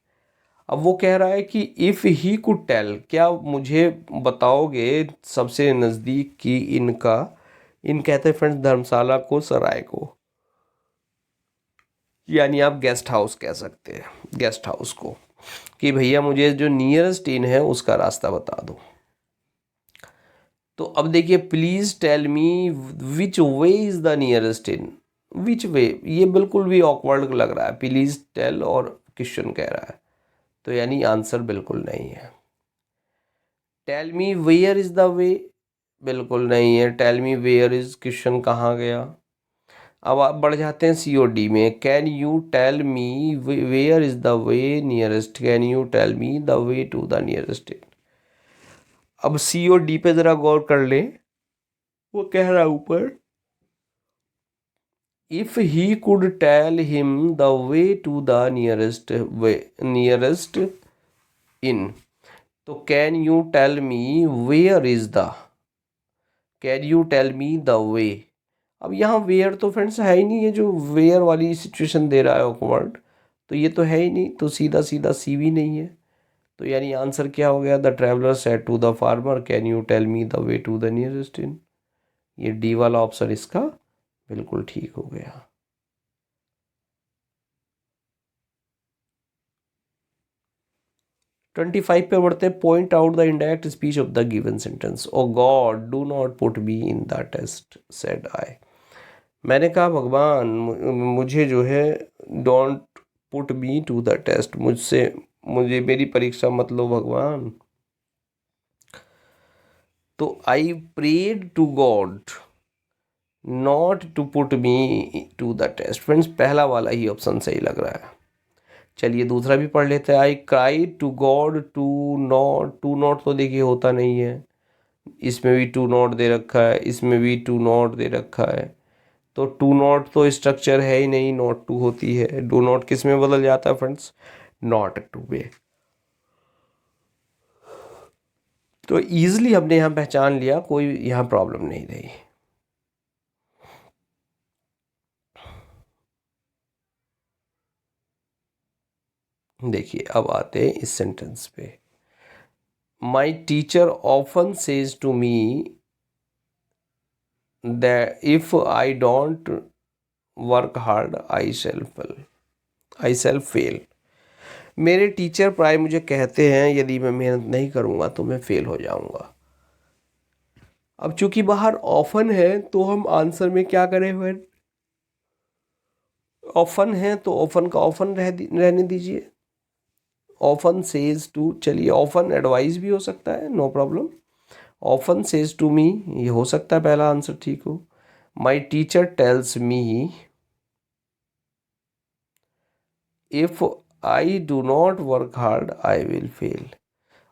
अब वो कह रहा है कि इफ़ ही कुड टेल, क्या मुझे बताओगे सबसे नज़दीक की इनका, इन कहते हैं फ्रेंड्स धर्मशाला को, सराय को, यानी आप गेस्ट हाउस कह सकते हैं, गेस्ट हाउस को, कि भैया मुझे जो नियरेस्ट इन है उसका रास्ता बता दो। तो अब देखिए please tell me which way is the nearest inn, which way, ये बिल्कुल भी ऑकवर्ड लग रहा है, प्लीज़ टेल और क्वेश्चन कह रहा है, तो यानी आंसर बिल्कुल नहीं है। Tell me where is the way, बिल्कुल नहीं है। Tell me where is, question कहाँ गया। अब आप बढ़ जाते हैं सी और डी में। Can you tell me where is the way nearest, can you tell me the way to the nearest. अब सी और डी पे ज़रा गौर कर लें, वो कह रहा है ऊपर if he could tell him the way to the nearest way, nearest inn, तो can you tell me where is the, can you tell me the way. अब यहाँ वेयर तो फ्रेंड्स है ही नहीं है, जो वेयर वाली सिचुएशन दे रहा है ऑकवर्ड, तो ये तो है ही नहीं, तो सीधा सीधा सी भी नहीं है। तो यानी आंसर क्या हो गया, the traveller said to the farmer can you tell me the way to the nearest inn. ये डी वाला ऑप्शन इसका बिल्कुल ठीक हो गया। ट्वेंटी फाइव पे बढ़ते हैं। Point out the indirect speech of the given sentence. O God do not put me in the test said I. मैंने कहा भगवान मुझे जो है, don't put me to the test, मुझसे मुझे मेरी परीक्षा मत लो भगवान। तो I prayed to God not to put me to the test. Friends पहला वाला ही ऑप्शन सही लग रहा है। चलिए दूसरा भी पढ़ लेते हैं। I cry to God to not, to not तो देखिए होता नहीं है, इसमें भी टू नॉट दे रखा है, इसमें भी टू नॉट दे रखा है, तो टू नॉट तो स्ट्रक्चर है ही नहीं, नॉट टू होती है। डू नॉट किस में बदल जाता है फ्रेंड्स, नॉट टू में। तो ईजिली हमने यहाँ पहचान लिया, कोई यहाँ प्रॉब्लम नहीं रही। देखिए अब आते हैं इस सेंटेंस पे। My teacher often says to me that if I don't work hard I shall fail. मेरे टीचर प्राय मुझे कहते हैं यदि मैं मेहनत नहीं करूँगा तो मैं फेल हो जाऊँगा। अब चूंकि बाहर ऑफन है तो हम आंसर में क्या करें हुए, ऑफन है तो ऑफन का ऑफन रहने दीजिए। ऑफन सेज टू, चलिए ऑफन एडवाइस भी हो सकता है, no problem. Often says to me, ये हो सकता है पहला आंसर ठीक हो। My teacher tells me if I do not work hard I will fail.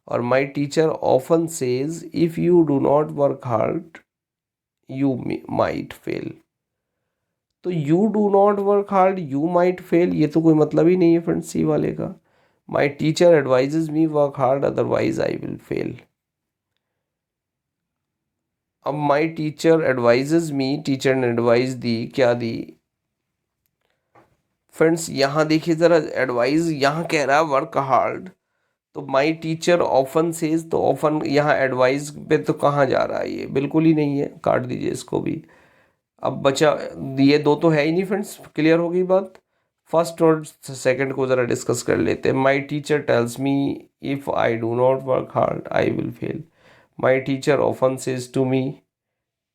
और my teacher often says if you do not work hard you might fail. तो you do not work hard you might fail, ये तो कोई मतलब ही नहीं है friends C वाले का। My teacher advises me work hard otherwise I will fail. अब my teacher advises me, teacher ने एडवाइस दी, क्या दी फ्रेंड्स? यहाँ देखिए ज़रा, एडवाइस यहाँ कह रहा है वर्क हार्ड, तो माई टीचर ऑफन सेज, तो ऑफन यहाँ एडवाइस पे तो कहाँ जा रहा है? ये बिल्कुल ही नहीं है, काट दीजिए इसको भी। अब बचा, ये दो तो है ही नहीं फ्रेंड्स, क्लियर हो गई बात। फर्स्ट और सेकंड को ज़रा डिस्कस कर लेते हैं। My teacher tells me if I do not work hard I will fail. My teacher often says to me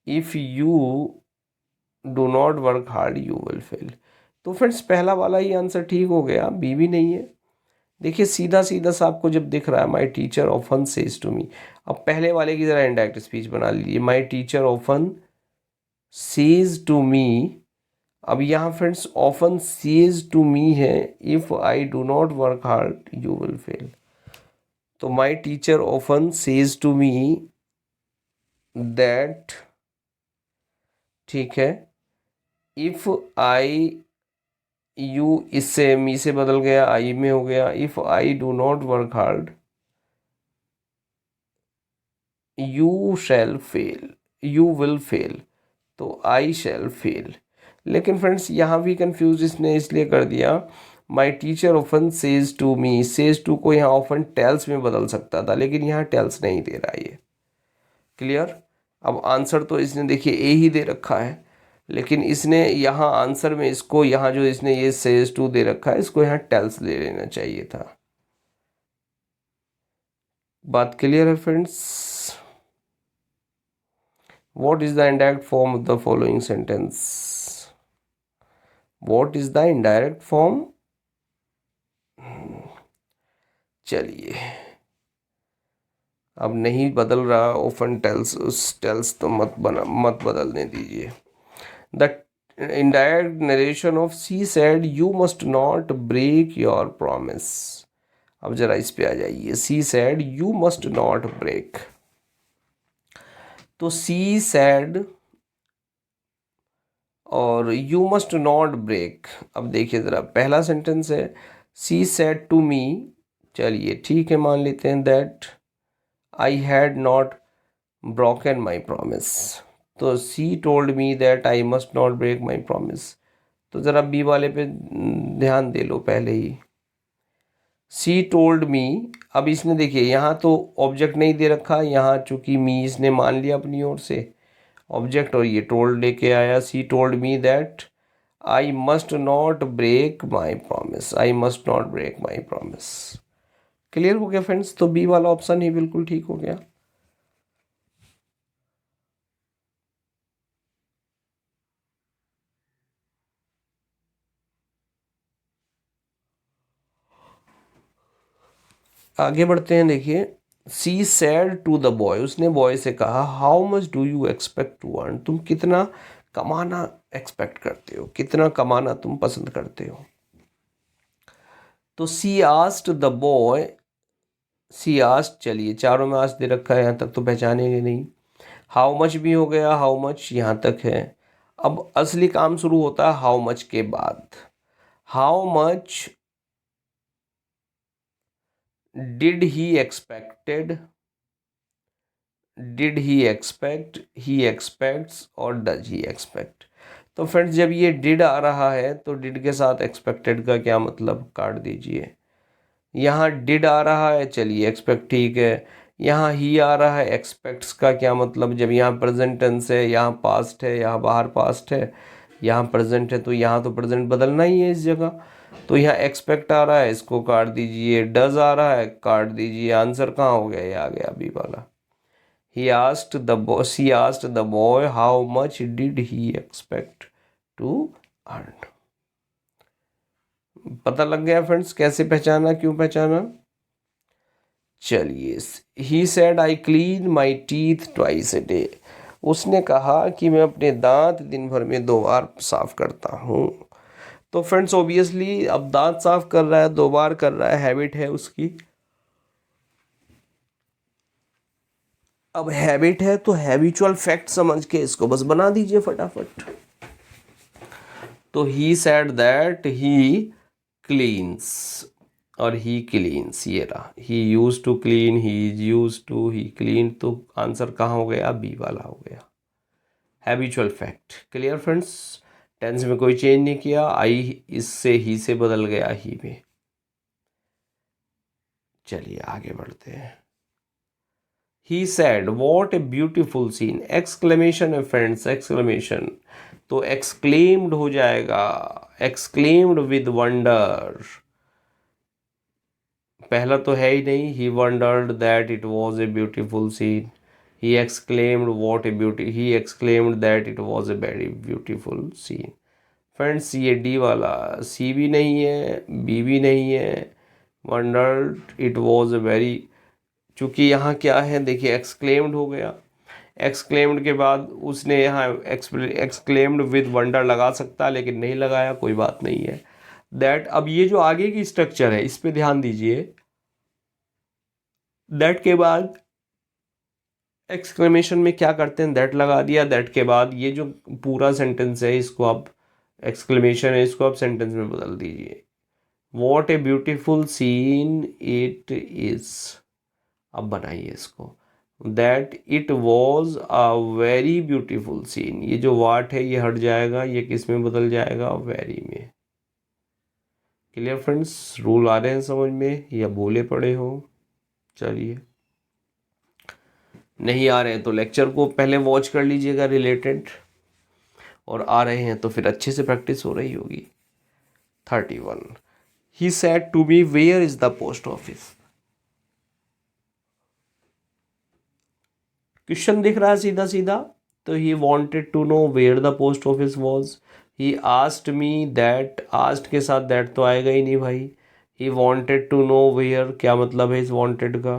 if you do not work hard you will fail. तो friends पहला वाला ही answer ठीक हो गया, B भी नहीं है। देखिए सीधा सीधा सा आपको जब दिख रहा है my teacher often says to me, अब पहले वाले की ज़रा इंडायरेक्ट स्पीच बना लीजिए। My teacher often says to me, अब यहाँ friends often says to me है if I do not work hard you will fail. तो my teacher often says to me that, ठीक है, इफ़ आई, यू इससे मी से बदल गया, आई में हो गया, if I do not work hard you shall fail, you will fail, तो आई शैल फेल। लेकिन फ्रेंड्स यहाँ भी कंफ्यूज इसने इसलिए कर दिया, my teacher often says to me, says to को यहाँ ऑफन टेल्स में बदल सकता था, लेकिन यहाँ टेल्स नहीं दे रहा है ये, क्लियर। अब आंसर तो इसने देखिए ए ही दे रखा है, लेकिन इसने यहाँ आंसर में इसको, यहाँ जो इसने ये सेज टू दे रखा है, इसको यहाँ टेल्स ले लेना चाहिए था। बात क्लियर है friends? What is the indirect form of the following sentence? What is the indirect form? चलिए, अब नहीं बदल रहा ऑफन टेल्स, उस टेल्स तो मत बदलने दीजिए। The indirect narration of she said you must not break your promise। अब जरा इस पे आ जाइए, she said you must not break, तो she said और यू मस्ट नॉट ब्रेक। अब देखिए ज़रा, पहला सेंटेंस है सी सेड टू मी, चलिए ठीक है मान लेते हैं, that I had not broken my promise, तो she told me that I must not break my promise. तो ज़रा बी वाले पे ध्यान दे लो पहले ही, सी टोल्ड मी। अब इसने देखिए यहाँ तो ऑब्जेक्ट नहीं दे रखा, यहाँ चूँकि मी इसने मान लिया अपनी ओर से ऑब्जेक्ट, और ये टोल्ड लेके आया, she told me that I must not break my promise, I must not break my promise. Clear हो गया फ्रेंड्स? तो बी वाला ऑप्शन ही बिल्कुल ठीक हो गया। आगे बढ़ते हैं, देखिए she said to the boy, उसने बॉय से कहा how much do you expect to earn, तुम कितना कमाना एक्सपेक्ट करते हो, कितना कमाना तुम पसंद करते हो। तो she asked the boy, she asked, चलिए चारों में आस्क दे रखा है, यहाँ तक तो पहचानेंगे नहीं। हाउ मच भी हो गया, हाउ मच यहाँ तक है। अब असली काम शुरू होता है हाउ मच के बाद। How much did he expected, did he expect, he aspects और डज ही एक्सपेक्ट। तो फ्रेंड्स जब ये डिड आ रहा है तो डिड के साथ एक्सपेक्टेड का क्या मतलब, काट दीजिए। यहाँ डिड आ रहा है, चलिए एक्सपेक्ट ठीक है। यहाँ ही आ रहा है, एक्सपेक्ट्स का क्या मतलब, जब यहाँ प्रेजेंट टेंस है, यहाँ पास्ट है, यहाँ बाहर पास्ट है, यहाँ प्रेजेंट है, तो यहाँ तो प्रेजेंट बदलना ही है इस जगह। तो यहाँ एक्सपेक्ट आ रहा है, इसको काट दीजिए। डज आ रहा है, काट दीजिए। आंसर कहाँ हो गया, ये आ गया बी वाला। He asked the boy, she asked the boy how much did he expect to earn। पता लग गया फ्रेंड्स कैसे पहचाना, क्यों पहचाना? चलिए, he said I clean my teeth twice a day। उसने कहा कि मैं अपने दांत दिन भर में 2 बार साफ करता हूँ। तो फ्रेंड्स ऑब्वियसली अब दांत साफ कर रहा है, 2 बार कर रहा है, हैबिट है उसकी। अब हैबिट है तो हैबिचुअल फैक्ट समझ के इसको बस बना दीजिए फटाफट। तो he said that he cleans, और ही क्लीन्स, ये रहा, he used to clean, he is used to, he clean, तो आंसर कहाँ हो गया, बी वाला हो गया, habitual fact. Clear friends, tense में कोई चेंज नहीं किया, आई इससे ही से बदल गया ही में। चलिए आगे बढ़ते हैं। He said what a beautiful scene, exclamation है फ्रेंड्स, एक्सक्लेमेशन, तो एक्सक्लेम्ड हो जाएगा, एक्सक्लेम्ड विद वंडर, पहला तो है ही नहीं, he wondered that it was a beautiful scene, he exclaimed what a beauty, he exclaimed that it was a very beautiful scene. Friends ये डी वाला, सी भी नहीं है, बी भी नहीं है, wondered it was a very, चूँकि यहाँ क्या है देखिए, एक्सक्लेम्ड हो गया, एक्सक्लेम्ड के बाद उसने यहाँ एक्सक्लेम्ड विद वंडर लगा सकता, लेकिन नहीं लगाया, कोई बात नहीं है। दैट, अब ये जो आगे की स्ट्रक्चर है इस पे ध्यान दीजिए, दैट के बाद एक्सक्लेमेशन में क्या करते हैं, दैट लगा दिया, दैट के बाद ये जो पूरा सेंटेंस है इसको आप, एक्सक्लेमेशन है इसको आप सेंटेंस में बदल दीजिए, what a beautiful scene it is, अब बनाइए इसको, that it was a very beautiful scene, ये जो वाट है ये हट जाएगा, ये किस में बदल जाएगा, वेरी में। क्लियर फ्रेंड्स, रूल आ रहे हैं समझ में या बोले पड़े हो? चलिए, नहीं आ रहे हैं तो लेक्चर को पहले वॉच कर लीजिएगा रिलेटेड, और आ रहे हैं तो फिर अच्छे से प्रैक्टिस हो रही होगी। 31, he said to me where is the post office, question दिख रहा है सीधा सीधा, तो he wanted to know where the post office was, he asked me that, asked के साथ दैट तो आएगा ही नहीं भाई, he wanted to know where, क्या मतलब है इस वॉन्टेड का,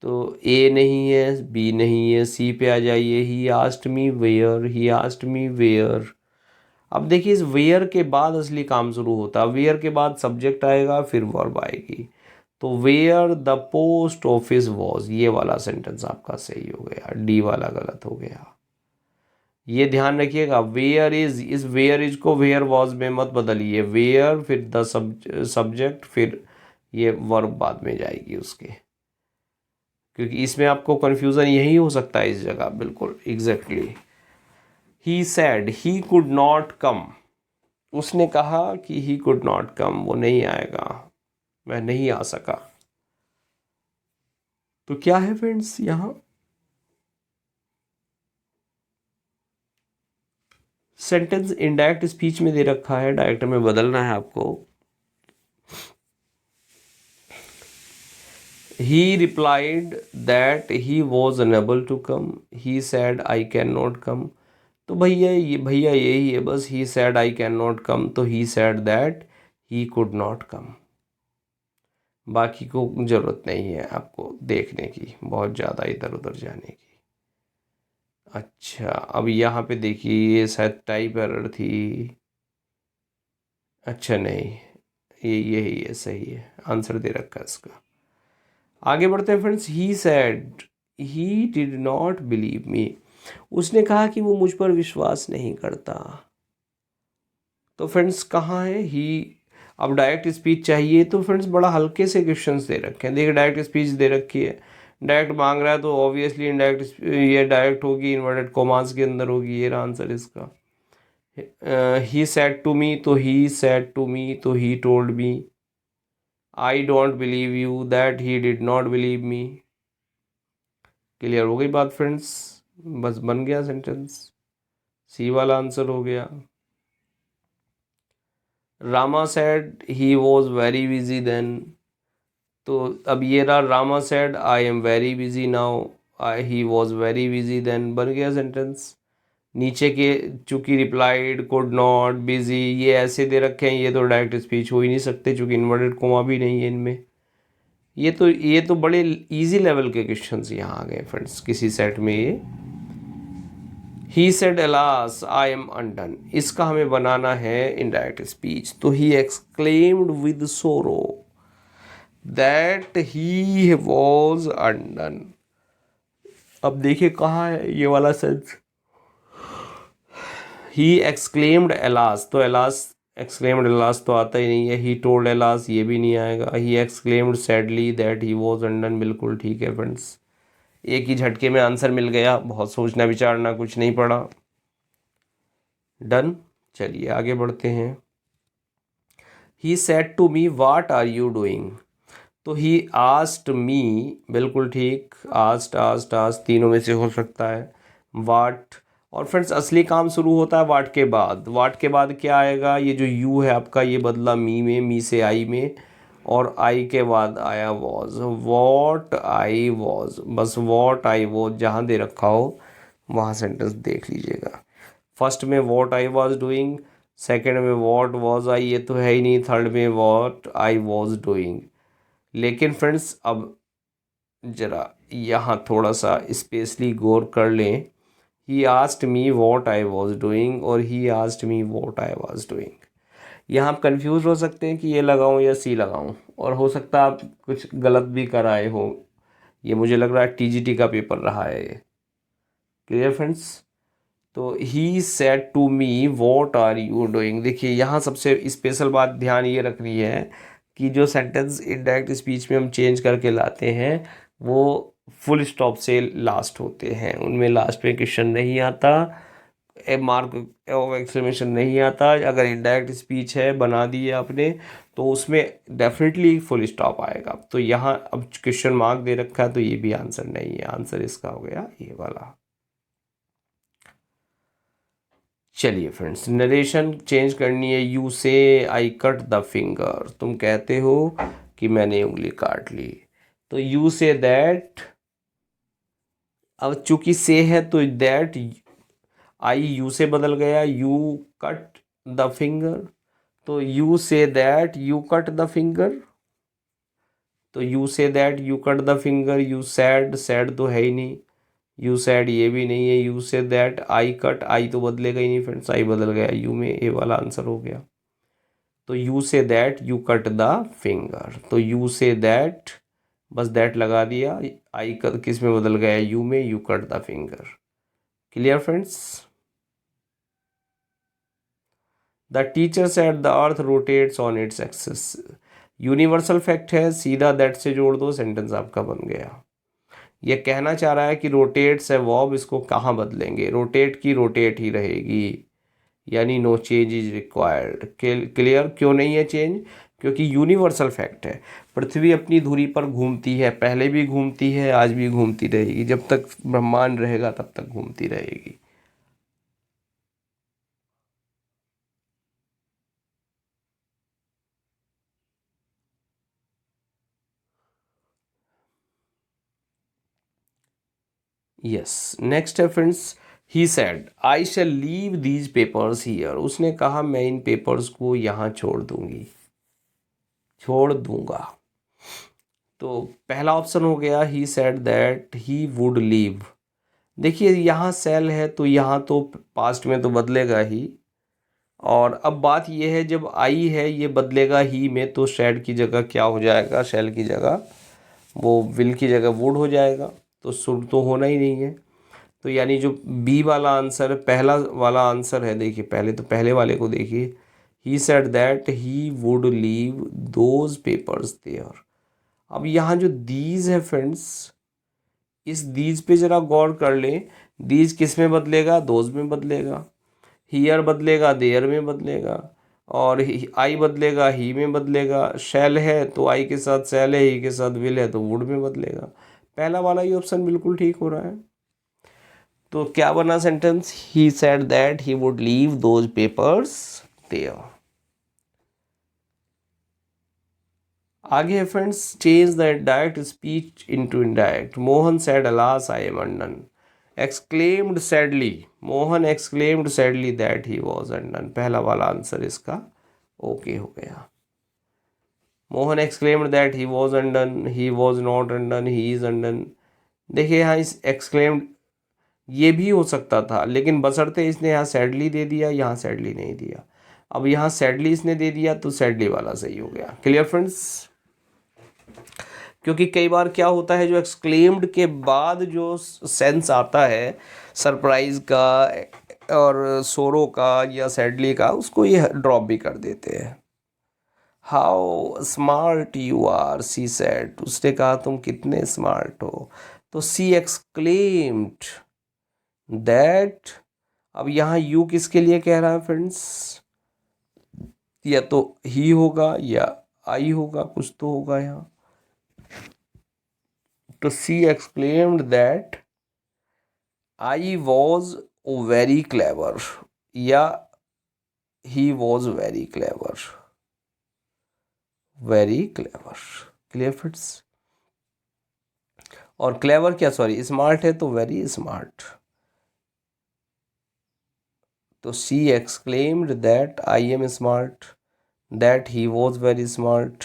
तो ए नहीं है, बी नहीं है, सी पे आ जाइए, he asked me where, he asked me where. अब देखिए इस वेयर के बाद असली काम शुरू होता है, वेयर के बाद सब्जेक्ट आएगा फिर वर्ब आएगी, तो where the post office was, ये वाला सेंटेंस आपका सही हो गया, डी वाला गलत हो गया। ये ध्यान रखिएगा, वेयर इज, इस वेयर इज को वेयर वॉज में मत बदलिए, वेयर फिर द सब्जेक्ट फिर ये वर्ब बाद में जाएगी उसके, क्योंकि इसमें आपको कन्फ्यूज़न यही हो सकता है इस जगह, बिल्कुल exactly. He sad he could not come, उसने कहा कि ही कुड नॉट कम, वो नहीं आएगा, मैं नहीं आ सका, तो क्या है फ्रेंड्स यहाँ, सेंटेंस इनडायरेक्ट स्पीच में दे रखा है, डायरेक्ट में बदलना है आपको। He replied that he was unable to come. He said I cannot come. तो भैया यही है बस, he said I cannot come, तो he said that he could not come। बाकी को ज़रूरत नहीं है आपको देखने की, बहुत ज़्यादा इधर उधर जाने की। अच्छा, अब यहाँ पे देखिए ये शायद टाइप एरर थी, अच्छा नहीं, ये यही है, सही है, आंसर दे रखा है इसका। आगे बढ़ते हैं friends. He sad he did not believe me, उसने कहा कि वो मुझ पर विश्वास नहीं करता, तो फ्रेंड्स कहाँ है ही, अब डायरेक्ट स्पीच चाहिए, तो फ्रेंड्स बड़ा हल्के से क्वेश्चंस दे रखे हैं, देखिए डायरेक्ट स्पीच दे रखी है, डायरेक्ट मांग रहा है तो ऑब्वियसली इनडायरेक्ट, ये डायरेक्ट होगी, इन्वर्टेड कोमास के अंदर होगी, ये आंसर इसका। ही सैड टू मी, तो ही सैड टू मी, तो he told me, I don't believe you, that he did not believe me. Clear हो गई बात फ्रेंड्स, बस बन गया सेंटेंस, सी वाला आंसर हो गया। Rama said he was very busy then, तो अब ये रहा, Rama said I am very busy now, I he was very busy then, बन गया सेंटेंस। नीचे के चूँकि रिप्लाइड, कुड नॉट, बिजी, ये ऐसे दे रखे हैं, ये तो डायरेक्ट स्पीच हो ही नहीं सकते, चूँकि इन्वर्टेड कोमा भी नहीं है इनमें। ये तो बड़े इजी लेवल के क्वेश्चंस यहाँ आ गए फ्रेंड्स किसी सेट में ये। He said alas I am undone, इसका हमें बनाना है इनडायरेक्ट स्पीच, तो ही एक्सक्लेम्ड विद सोरो दैट ही वॉज अनडन। अब देखिए कहाँ है ये वाला सेंस, ही एक्सक्लेम्ड अलास, तो अलास एक्सक्लेम्ड एलास तो आता ही नहीं है, ही टोल्ड एलास ये भी नहीं आएगा, he exclaimed sadly that he was undone, बिल्कुल ठीक है फ्रेंड्स, एक ही झटके में आंसर मिल गया, बहुत सोचना विचारना कुछ नहीं पड़ा। डन, चलिए आगे बढ़ते हैं। He said to me what are you doing, तो ही आस्ट मी, बिल्कुल ठीक, आस्ट तीनों में से हो सकता है। वाट, और फ्रेंड्स असली काम शुरू होता है वाट के बाद, वाट के बाद क्या आएगा, ये जो यू है आपका ये बदला मी में, मी से आई में, और आई के बाद आया वॉज, वॉट आई वॉज, बस वॉट आई वॉज जहाँ दे रखा हो वहाँ सेंटेंस देख लीजिएगा। फर्स्ट में what I was doing, second में वॉट वॉज आई, ये तो है ही नहीं, थर्ड में वॉट आई वॉज डूइंग। लेकिन फ्रेंड्स अब ज़रा यहाँ थोड़ा सा स्पेशली गौर कर लें, he asked me what I was doing और he asked me what I was doing. यहाँ आप कन्फ्यूज़ हो सकते हैं कि ये लगाऊं या सी लगाऊं, और हो सकता है आप कुछ गलत भी कराए हो, ये मुझे लग रहा है टीजीटी का पेपर रहा है ये। क्लियर फ्रेंड्स, तो he said to me what are you doing, देखिए यहाँ सबसे स्पेशल बात ध्यान ये रखनी है कि जो सेंटेंस इनडायरेक्ट स्पीच में हम चेंज करके लाते हैं वो फुल स्टॉप से लास्ट होते हैं, उनमें लास्ट में क्वेश्चन नहीं आता, ए मार्क ऑफ एक्सक्लेमेशन नहीं आता। अगर इनडायरेक्ट स्पीच है बना दिए आपने तो उसमें डेफिनेटली फुल स्टॉप आएगा, तो यहाँ अब क्वेश्चन मार्क दे रखा है तो ये भी आंसर नहीं है, आंसर इसका हो गया ये वाला। चलिए फ्रेंड्स, नरेशन चेंज करनी है, यू से आई कट द फिंगर, तुम कहते हो कि मैंने उंगली काट ली, तो यू से दैट, अब चूंकि से है तो दैट आई यू से बदल गया, यू कट द फिंगर, तो you say that you cut the finger, तो you say that you cut the finger, you said, said तो है ही नहीं, यू सैड ये भी नहीं है, you say that I cut, आई तो बदलेगा ही नहीं फ्रेंड्स, आई बदल गया यू में, ये वाला आंसर हो गया। तो you say that you cut the finger, तो यू से दैट, बस दैट लगा दिया, आई किस में बदल गया, यू में, you cut the finger. Clear friends, the teacher said the earth rotates on its axis, universal fact है, सीधा दैट से जोड़ दो, सेंटेंस आपका बन गया। ये कहना चाह रहा है कि रोटेट्स है वर्ब, इसको कहाँ बदलेंगे, रोटेट की रोटेट ही रहेगी, यानी no change is required. Clear, क्यों नहीं है चेंज, क्योंकि यूनिवर्सल फैक्ट है, पृथ्वी अपनी धुरी पर घूमती है, पहले भी घूमती है, आज भी घूमती रहेगी, जब तक ब्रह्मांड रहेगा तब तक घूमती रहेगी। यस, नेक्स्ट है friends, he said I shall leave these papers here, उसने कहा मैं इन पेपर्स को यहाँ छोड़ दूंगी, छोड़ दूंगा। तो पहला ऑप्शन हो गया he said that he would leave, देखिए यहाँ सेल है तो यहाँ तो पास्ट में तो बदलेगा ही, और अब बात ये है जब आई है ये बदलेगा ही में, तो शैड की जगह क्या हो जाएगा, शैल की जगह वो विल की जगह वुड हो जाएगा, तो शुड तो होना ही नहीं है। तो यानी जो बी वाला आंसर, पहला वाला आंसर है, देखिए पहले तो पहले वाले को देखिए, he said that he would leave those papers there. अब यहाँ जो दीज है फ्रेंड्स, इस दीज पे ज़रा गौर कर लें, दीज किस में बदलेगा, दोज में बदलेगा, हियर बदलेगा, देयर में बदलेगा, और आई बदलेगा, ही में बदलेगा, शैल है तो आई के साथ शैल है, ही के साथ विल है तो वुड में बदलेगा। पहला वाला ही ऑप्शन बिल्कुल ठीक हो रहा है। तो क्या बना sentence, he said that he would leave those papers there. आगे है friends, change the direct speech into indirect, Mohan said alas I am undone, exclaimed sadly, Mohan exclaimed sadly that he was undone, पहला वाला आंसर इसका okay हो गया। Mohan exclaimed that he was undone, he was not undone, he is undone. देखिए यहाँ इस exclaimed ये भी हो सकता था, लेकिन बशर्ते इसने यहाँ सैडली दे दिया, यहाँ सैडली नहीं दिया, अब यहाँ सैडली इसने दे दिया तो सैडली वाला सही हो गया। क्लियर फ्रेंड्स, क्योंकि कई बार क्या होता है जो एक्सक्लेम्ड के बाद जो सेंस आता है सरप्राइज का, और सोरो का या सैडली का, उसको ये ड्रॉप भी कर देते हैं। How smart you are, she said, उसने कहा तुम कितने स्मार्ट हो। तो सी एक्सक्लेम्ड दैट, अब यहाँ यू किसके लिए कह रहा है फ्रेंड्स, या तो ही होगा या आई होगा, कुछ तो होगा यहाँ। तो she exclaimed that I was very clever, या he was very clever, very clever. Clear friends? और क्लेवर क्या, सॉरी स्मार्ट है तो वेरी स्मार्ट। तो she exclaimed that I am smart, that he was very smart,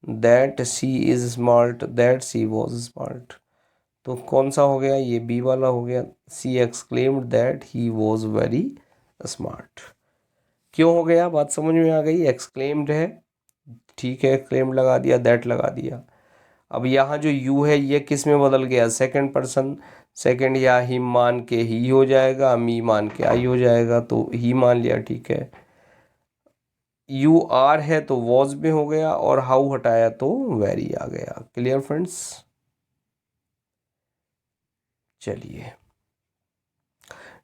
that she is smart, that she was smart. तो कौन सा हो गया, ये बी वाला हो गया। She exclaimed that he was very smart. क्यों हो गया, बात समझ में आ गई। एक्सक्लेम्ड है, ठीक है, एक्सक्लेम्ड लगा दिया, दैट लगा दिया। अब यहाँ जो यू है ये किस में बदल गया, सेकंड पर्सन, सेकंड, या हिम मान के ही हो जाएगा, मी मान के आई हो जाएगा, तो ही मान लिया, ठीक है। यू आर है तो वॉज में हो गया, और हाउ हटाया तो वेरी आ गया। Clear friends? चलिए,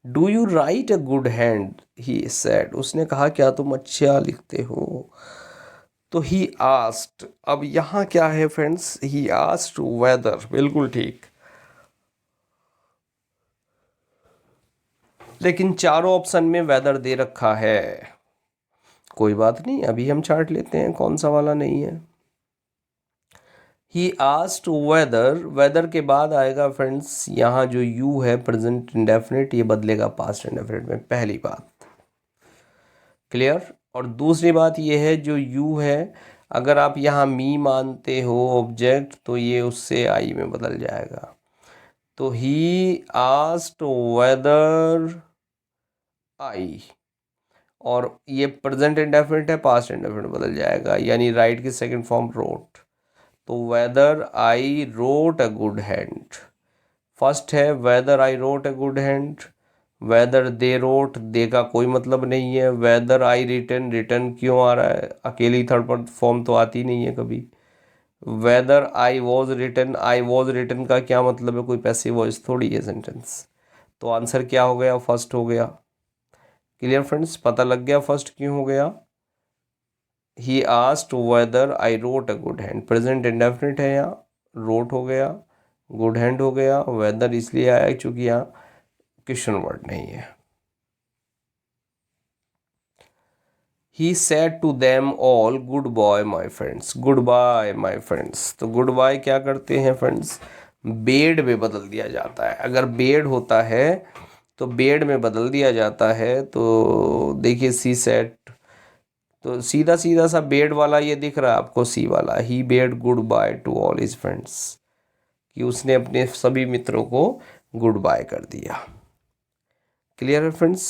do you write a good hand, he said, उसने कहा क्या तुम अच्छा लिखते हो। तो ही आस्क्ड, अब यहाँ क्या है फ्रेंड्स, ही आस्क्ड वेदर, बिल्कुल ठीक। लेकिन चारों ऑप्शन में वेदर दे रखा है, कोई बात नहीं, अभी हम चार्ट लेते हैं कौन सा वाला नहीं है। ही आस्क्ड वेदर, वेदर के बाद आएगा फ्रेंड्स यहाँ जो यू है प्रेजेंट इंडेफिनिट, ये बदलेगा पास्ट इंडेफिनिट में, पहली बात। क्लियर? और दूसरी बात ये है जो यू है, अगर आप यहाँ मी मानते हो ऑब्जेक्ट, तो ये उससे आई में बदल जाएगा। तो ही आस्क्ड वेदर आई, और ये प्रेजेंट इंडेफिनिट है, पास्ट इंडेफिनिट बदल जाएगा, यानी राइट की सेकंड फॉर्म रोट। तो whether I wrote a good hand, first है whether I wrote a good hand, whether they wrote, they का कोई मतलब नहीं है। वेदर आई रिटन, रिटन क्यों आ रहा है, अकेली थर्ड पर्सन फॉर्म तो आती नहीं है कभी। Whether I was written, I was written का क्या मतलब है, कोई पैसिव वॉइस थोड़ी है सेंटेंस। तो आंसर क्या हो गया, फर्स्ट हो गया। Clear friends? पता लग गया फर्स्ट क्यों हो गया। He asked weather I wrote a good hand, present indefinite है यहाँ, रोट हो गया, गुड हैंड हो गया, वेदर इसलिए आया क्योंकि यहाँ क्वेश्चन वर्ड नहीं है। He said to them all goodbye my friends, goodbye my friends. तो गुड बाय क्या करते हैं फ्रेंड्स, बेड में बदल दिया जाता है। अगर बेड होता है तो बेड में बदल दिया जाता है। तो देखिए सी सेड, तो सीधा सीधा सा बेड वाला ये दिख रहा है आपको, सी वाला, he bade goodbye to all his friends, कि उसने अपने सभी मित्रों को गुड बाय कर दिया। क्लियर है friends?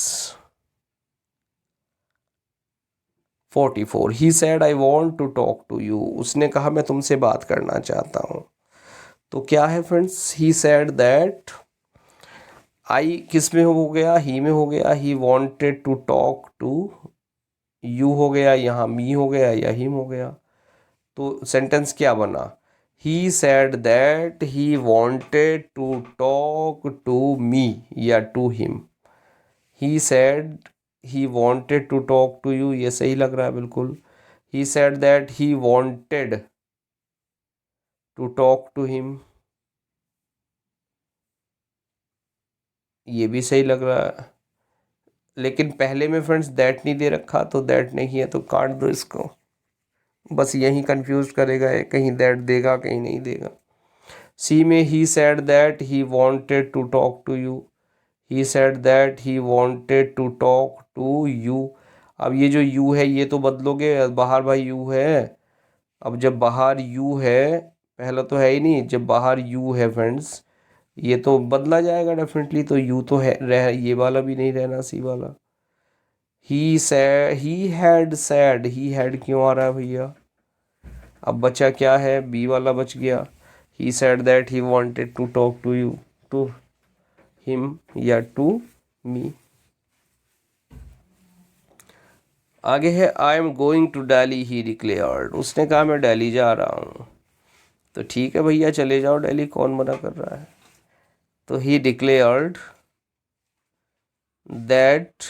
44, he said I want to talk to you, उसने कहा मैं तुमसे बात करना चाहता हूँ। तो क्या है friends, he said that, I किस में हो गया, ही में हो गया, he wanted to talk to you हो गया, यहाँ मी हो गया या हिम हो गया। तो सेंटेंस क्या बना, he said that he wanted to talk to me या to him. He said he wanted to talk to you, ये सही लग रहा है बिल्कुल। He said that he wanted to talk to him, ये भी सही लग रहा है। लेकिन पहले में फ्रेंड्स दैट नहीं दे रखा, तो दैट नहीं है तो काट दो इसको, बस यही कंफ्यूज करेगा, कहीं दैट देगा कहीं नहीं देगा। सी में he said that he wanted to talk to you, he said that he wanted to talk to you. अब ये जो यू है ये तो बदलोगे, बाहर भाई यू है, अब जब बाहर यू है, पहला तो है ही नहीं, जब बाहर यू है फ्रेंड्स ये तो बदला जाएगा डेफिनेटली, तो यू तो है रह, ये वाला भी नहीं रहना, सी वाला। He had sad, he had क्यों आ रहा है भैया, अब बचा क्या है, बी वाला बच गया। He said that he wanted to talk to you, to him या टू मी। आगे है I am going to Delhi he declared, उसने कहा मैं दिल्ली जा रहा हूँ। तो ठीक है भैया चले जाओ दिल्ली, कौन मना कर रहा है। तो ही डिक्लेयर्ड दैट,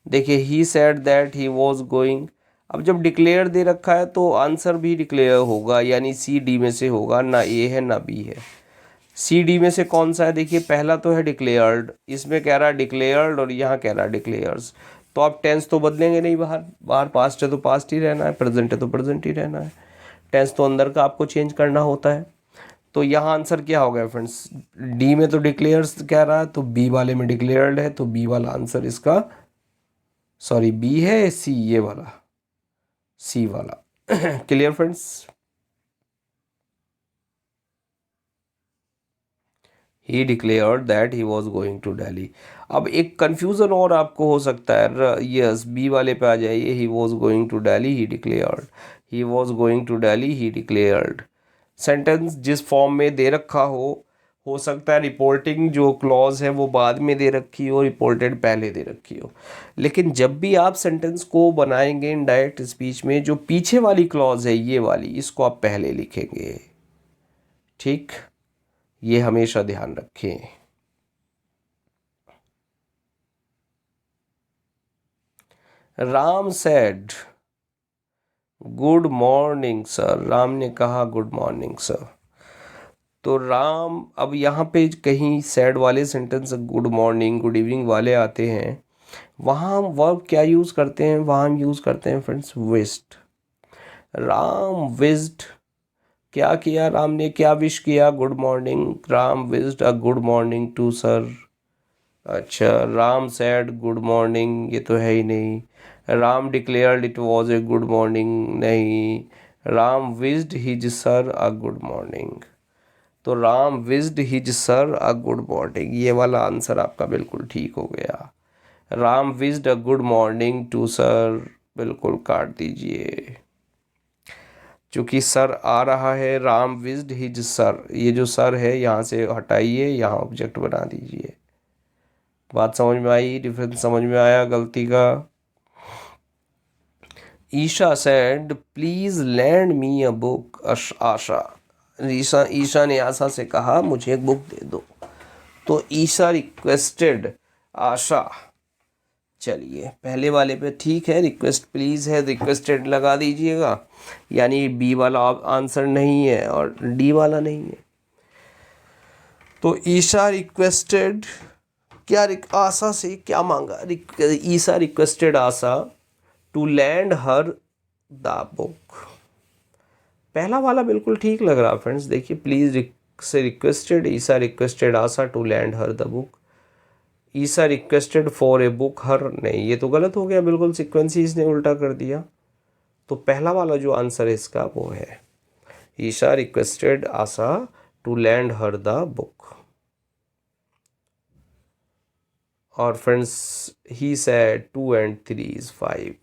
देखिए he said that he was going. अब जब डिक्लेयर दे रखा है तो आंसर भी डिक्लेयर होगा, यानी सी डी में से होगा, ना ए है ना बी है। सी डी में से कौन सा है, देखिए पहला तो है डिक्लेयर्ड, इसमें कह रहा है डिक्लेयर्ड और यहाँ कह रहा है डिक्लेयर्स। तो आप टेंस तो बदलेंगे नहीं, बाहर बाहर पास्ट है तो पास्ट ही रहना है, प्रेजेंट है तो प्रेजेंट ही रहना है। टेंस तो अंदर का आपको चेंज करना होता है। तो यहाँ आंसर क्या हो गया फ्रेंड्स, डी में तो डिक्लेयर्स कह रहा है तो बी वाले में डिक्लेयर्ड है, तो बी वाला आंसर इसका, सॉरी बी है, सी ये वाला, सी वाला। Clear friends. He declared that he was going to Delhi. अब एक कंफ्यूजन और आपको हो सकता है, यस बी वाले पे आ जाइए, he was going to Delhi he declared, he was going to Delhi he declared. Sentence जिस फॉर्म में दे रखा हो सकता है रिपोर्टिंग जो क्लॉज है वो बाद में दे रखी हो, रिपोर्टेड पहले दे रखी हो। लेकिन जब भी आप सेंटेंस को बनाएंगे इन डायरेक्ट स्पीच में, जो पीछे वाली क्लॉज है ये वाली, इसको आप पहले लिखेंगे। ठीक, ये हमेशा ध्यान रखें। Ram said good morning sir, Ram ने कहा गुड मॉर्निंग सर। तो राम, अब यहाँ पे कहीं सैड वाले sentence good morning good evening वाले आते हैं, वहाँ हम वर्ब क्या यूज़ करते हैं, वहाँ हम यूज़ करते हैं फ्रेंड्स विश्ड। राम विश्ड, क्या किया राम ने, क्या विश किया, good morning, Ram wished a good morning to sir. अच्छा, राम सैड गुड मॉर्निंग, ये तो है ही नहीं। Ram declared it was a good morning, नहीं। Ram wished his sir a good morning, तो Ram wished his sir a good morning, ये वाला आंसर आपका बिल्कुल ठीक हो गया। Ram wished a good morning to sir, बिल्कुल काट दीजिए, चूँकि सर आ रहा है। राम विश्ड हिज सर, ये जो सर है यहाँ से हटाइए, यहाँ ऑब्जेक्ट बना दीजिए। बात समझ में आई, डिफरेंस समझ में आया गलती का। Isha said please lend me a book, Asha, Isha ने आशा से कहा मुझे एक बुक दे दो। तो ईशा रिक्वेस्टेड आशा, चलिए पहले वाले पे ठीक है, रिक्वेस्ट प्लीज है, रिक्वेस्टेड लगा दीजिएगा, यानी बी वाला आंसर नहीं है और डी वाला नहीं है। तो ईशा रिक्वेस्टेड, क्या आशा से क्या मांगा, Isha requested Asha to lend her the book. पहला वाला बिल्कुल ठीक लग रहा फ्रेंड्स, देखिए प्लीज से requested, Isha requested Asha to lend her the book. Isha requested for a book her, नहीं ये तो गलत हो गया, बिल्कुल सीक्वेंस ही इसने उल्टा कर दिया। तो पहला वाला जो आंसर है इसका वो है Isha requested Asha to lend her the book. और friends he said 2 and 3 is 5,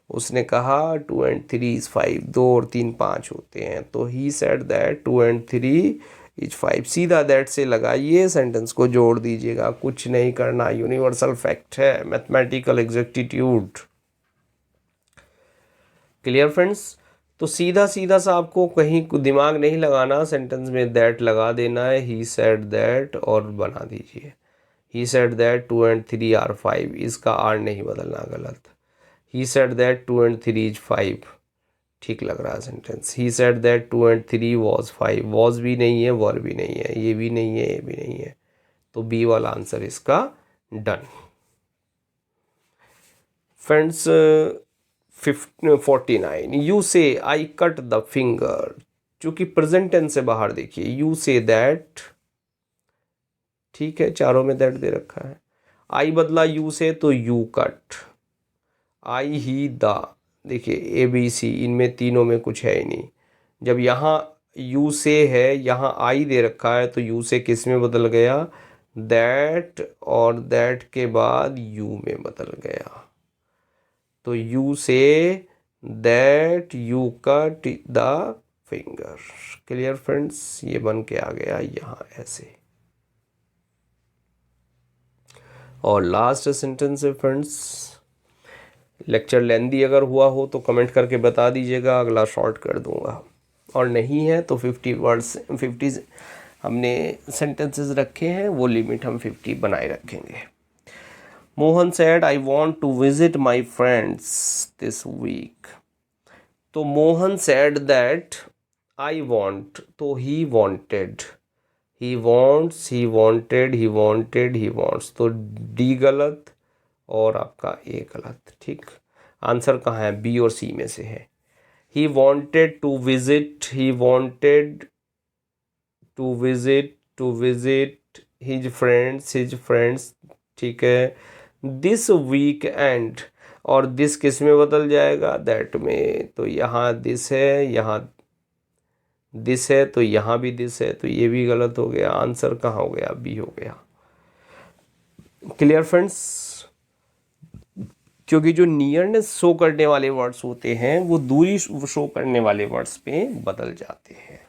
उसने कहा 2 and 3 is 5, 2 और 3 5 होते हैं। तो he said that 2 and 3 is 5, सीधा दैट से लगाइए, सेंटेंस को जोड़ दीजिएगा, कुछ नहीं करना, यूनिवर्सल फैक्ट है, मैथमेटिकल एग्जैक्टिट्यूड। Clear friends. तो सीधा सीधा सा आपको कहीं दिमाग नहीं लगाना, सेंटेंस में दैट लगा देना है, ही सेड दैट और बना दीजिए। ही सेड दैट 2 and 3 are 5, इसका आर नहीं बदलना, गलत। ही सेड दैट 2 and 3 is 5, ठीक लग रहा है sentence. He said that 2 and 3 was 5, was भी नहीं है, वर भी नहीं है, ये भी नहीं है, ये भी नहीं है, तो बी वाला आंसर इसका डन। फ्रेंड्स 49, यू से आई कट द फिंगर, चूंकि प्रेजेंट टेंस से बाहर देखिए, यू से दैट, ठीक है चारों में दैट दे रखा है, आई बदला यू से तो you cut, I he the, देखिए ए बी सी इनमें तीनों में कुछ है ही नहीं। जब यहाँ यू से है, यहाँ आई दे रखा है, तो यू से किस में बदल गया, दैट, और दैट के बाद यू में बदल गया। तो you say that you cut the finger. Clear friends, ये बन के आ गया यहाँ ऐसे। और लास्ट सेंटेंस है फ्रेंड्स, लेक्चर लेंदी अगर हुआ हो तो कमेंट करके बता दीजिएगा, अगला शॉर्ट कर दूंगा, और नहीं है तो 50 वर्ड्स 50 हमने सेंटेंसेस रखे हैं, वो लिमिट हम 50 बनाए रखेंगे। Mohan said I want to visit my friends this week. तो Mohan said that I want, तो he wanted, he wants, he wanted, he wanted, he wants, तो डी गलत और आपका ए गलत। ठीक, आंसर कहाँ है, बी और सी में से है। He wanted to visit, he wanted to visit his friends. ठीक है, दिस वीक एंड, और दिस किस में बदल जाएगा, दैट में। तो यहाँ दिस है, यहाँ दिस है, तो यहाँ भी दिस है, तो ये भी गलत हो गया। आंसर कहाँ हो गया, बी हो गया। क्लियर फ्रेंड्स, क्योंकि जो नियरनेस शो करने वाले वर्ड्स होते हैं वो दूरी शो करने वाले वर्ड्स पे बदल जाते हैं।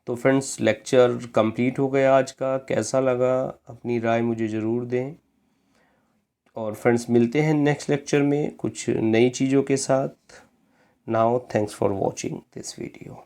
तो फ्रेंड्स, लेक्चर कंप्लीट हो गया आज का। कैसा लगा अपनी राय मुझे ज़रूर दें, और फ्रेंड्स मिलते हैं नेक्स्ट लेक्चर में कुछ नई चीज़ों के साथ। Now thanks for watching this video.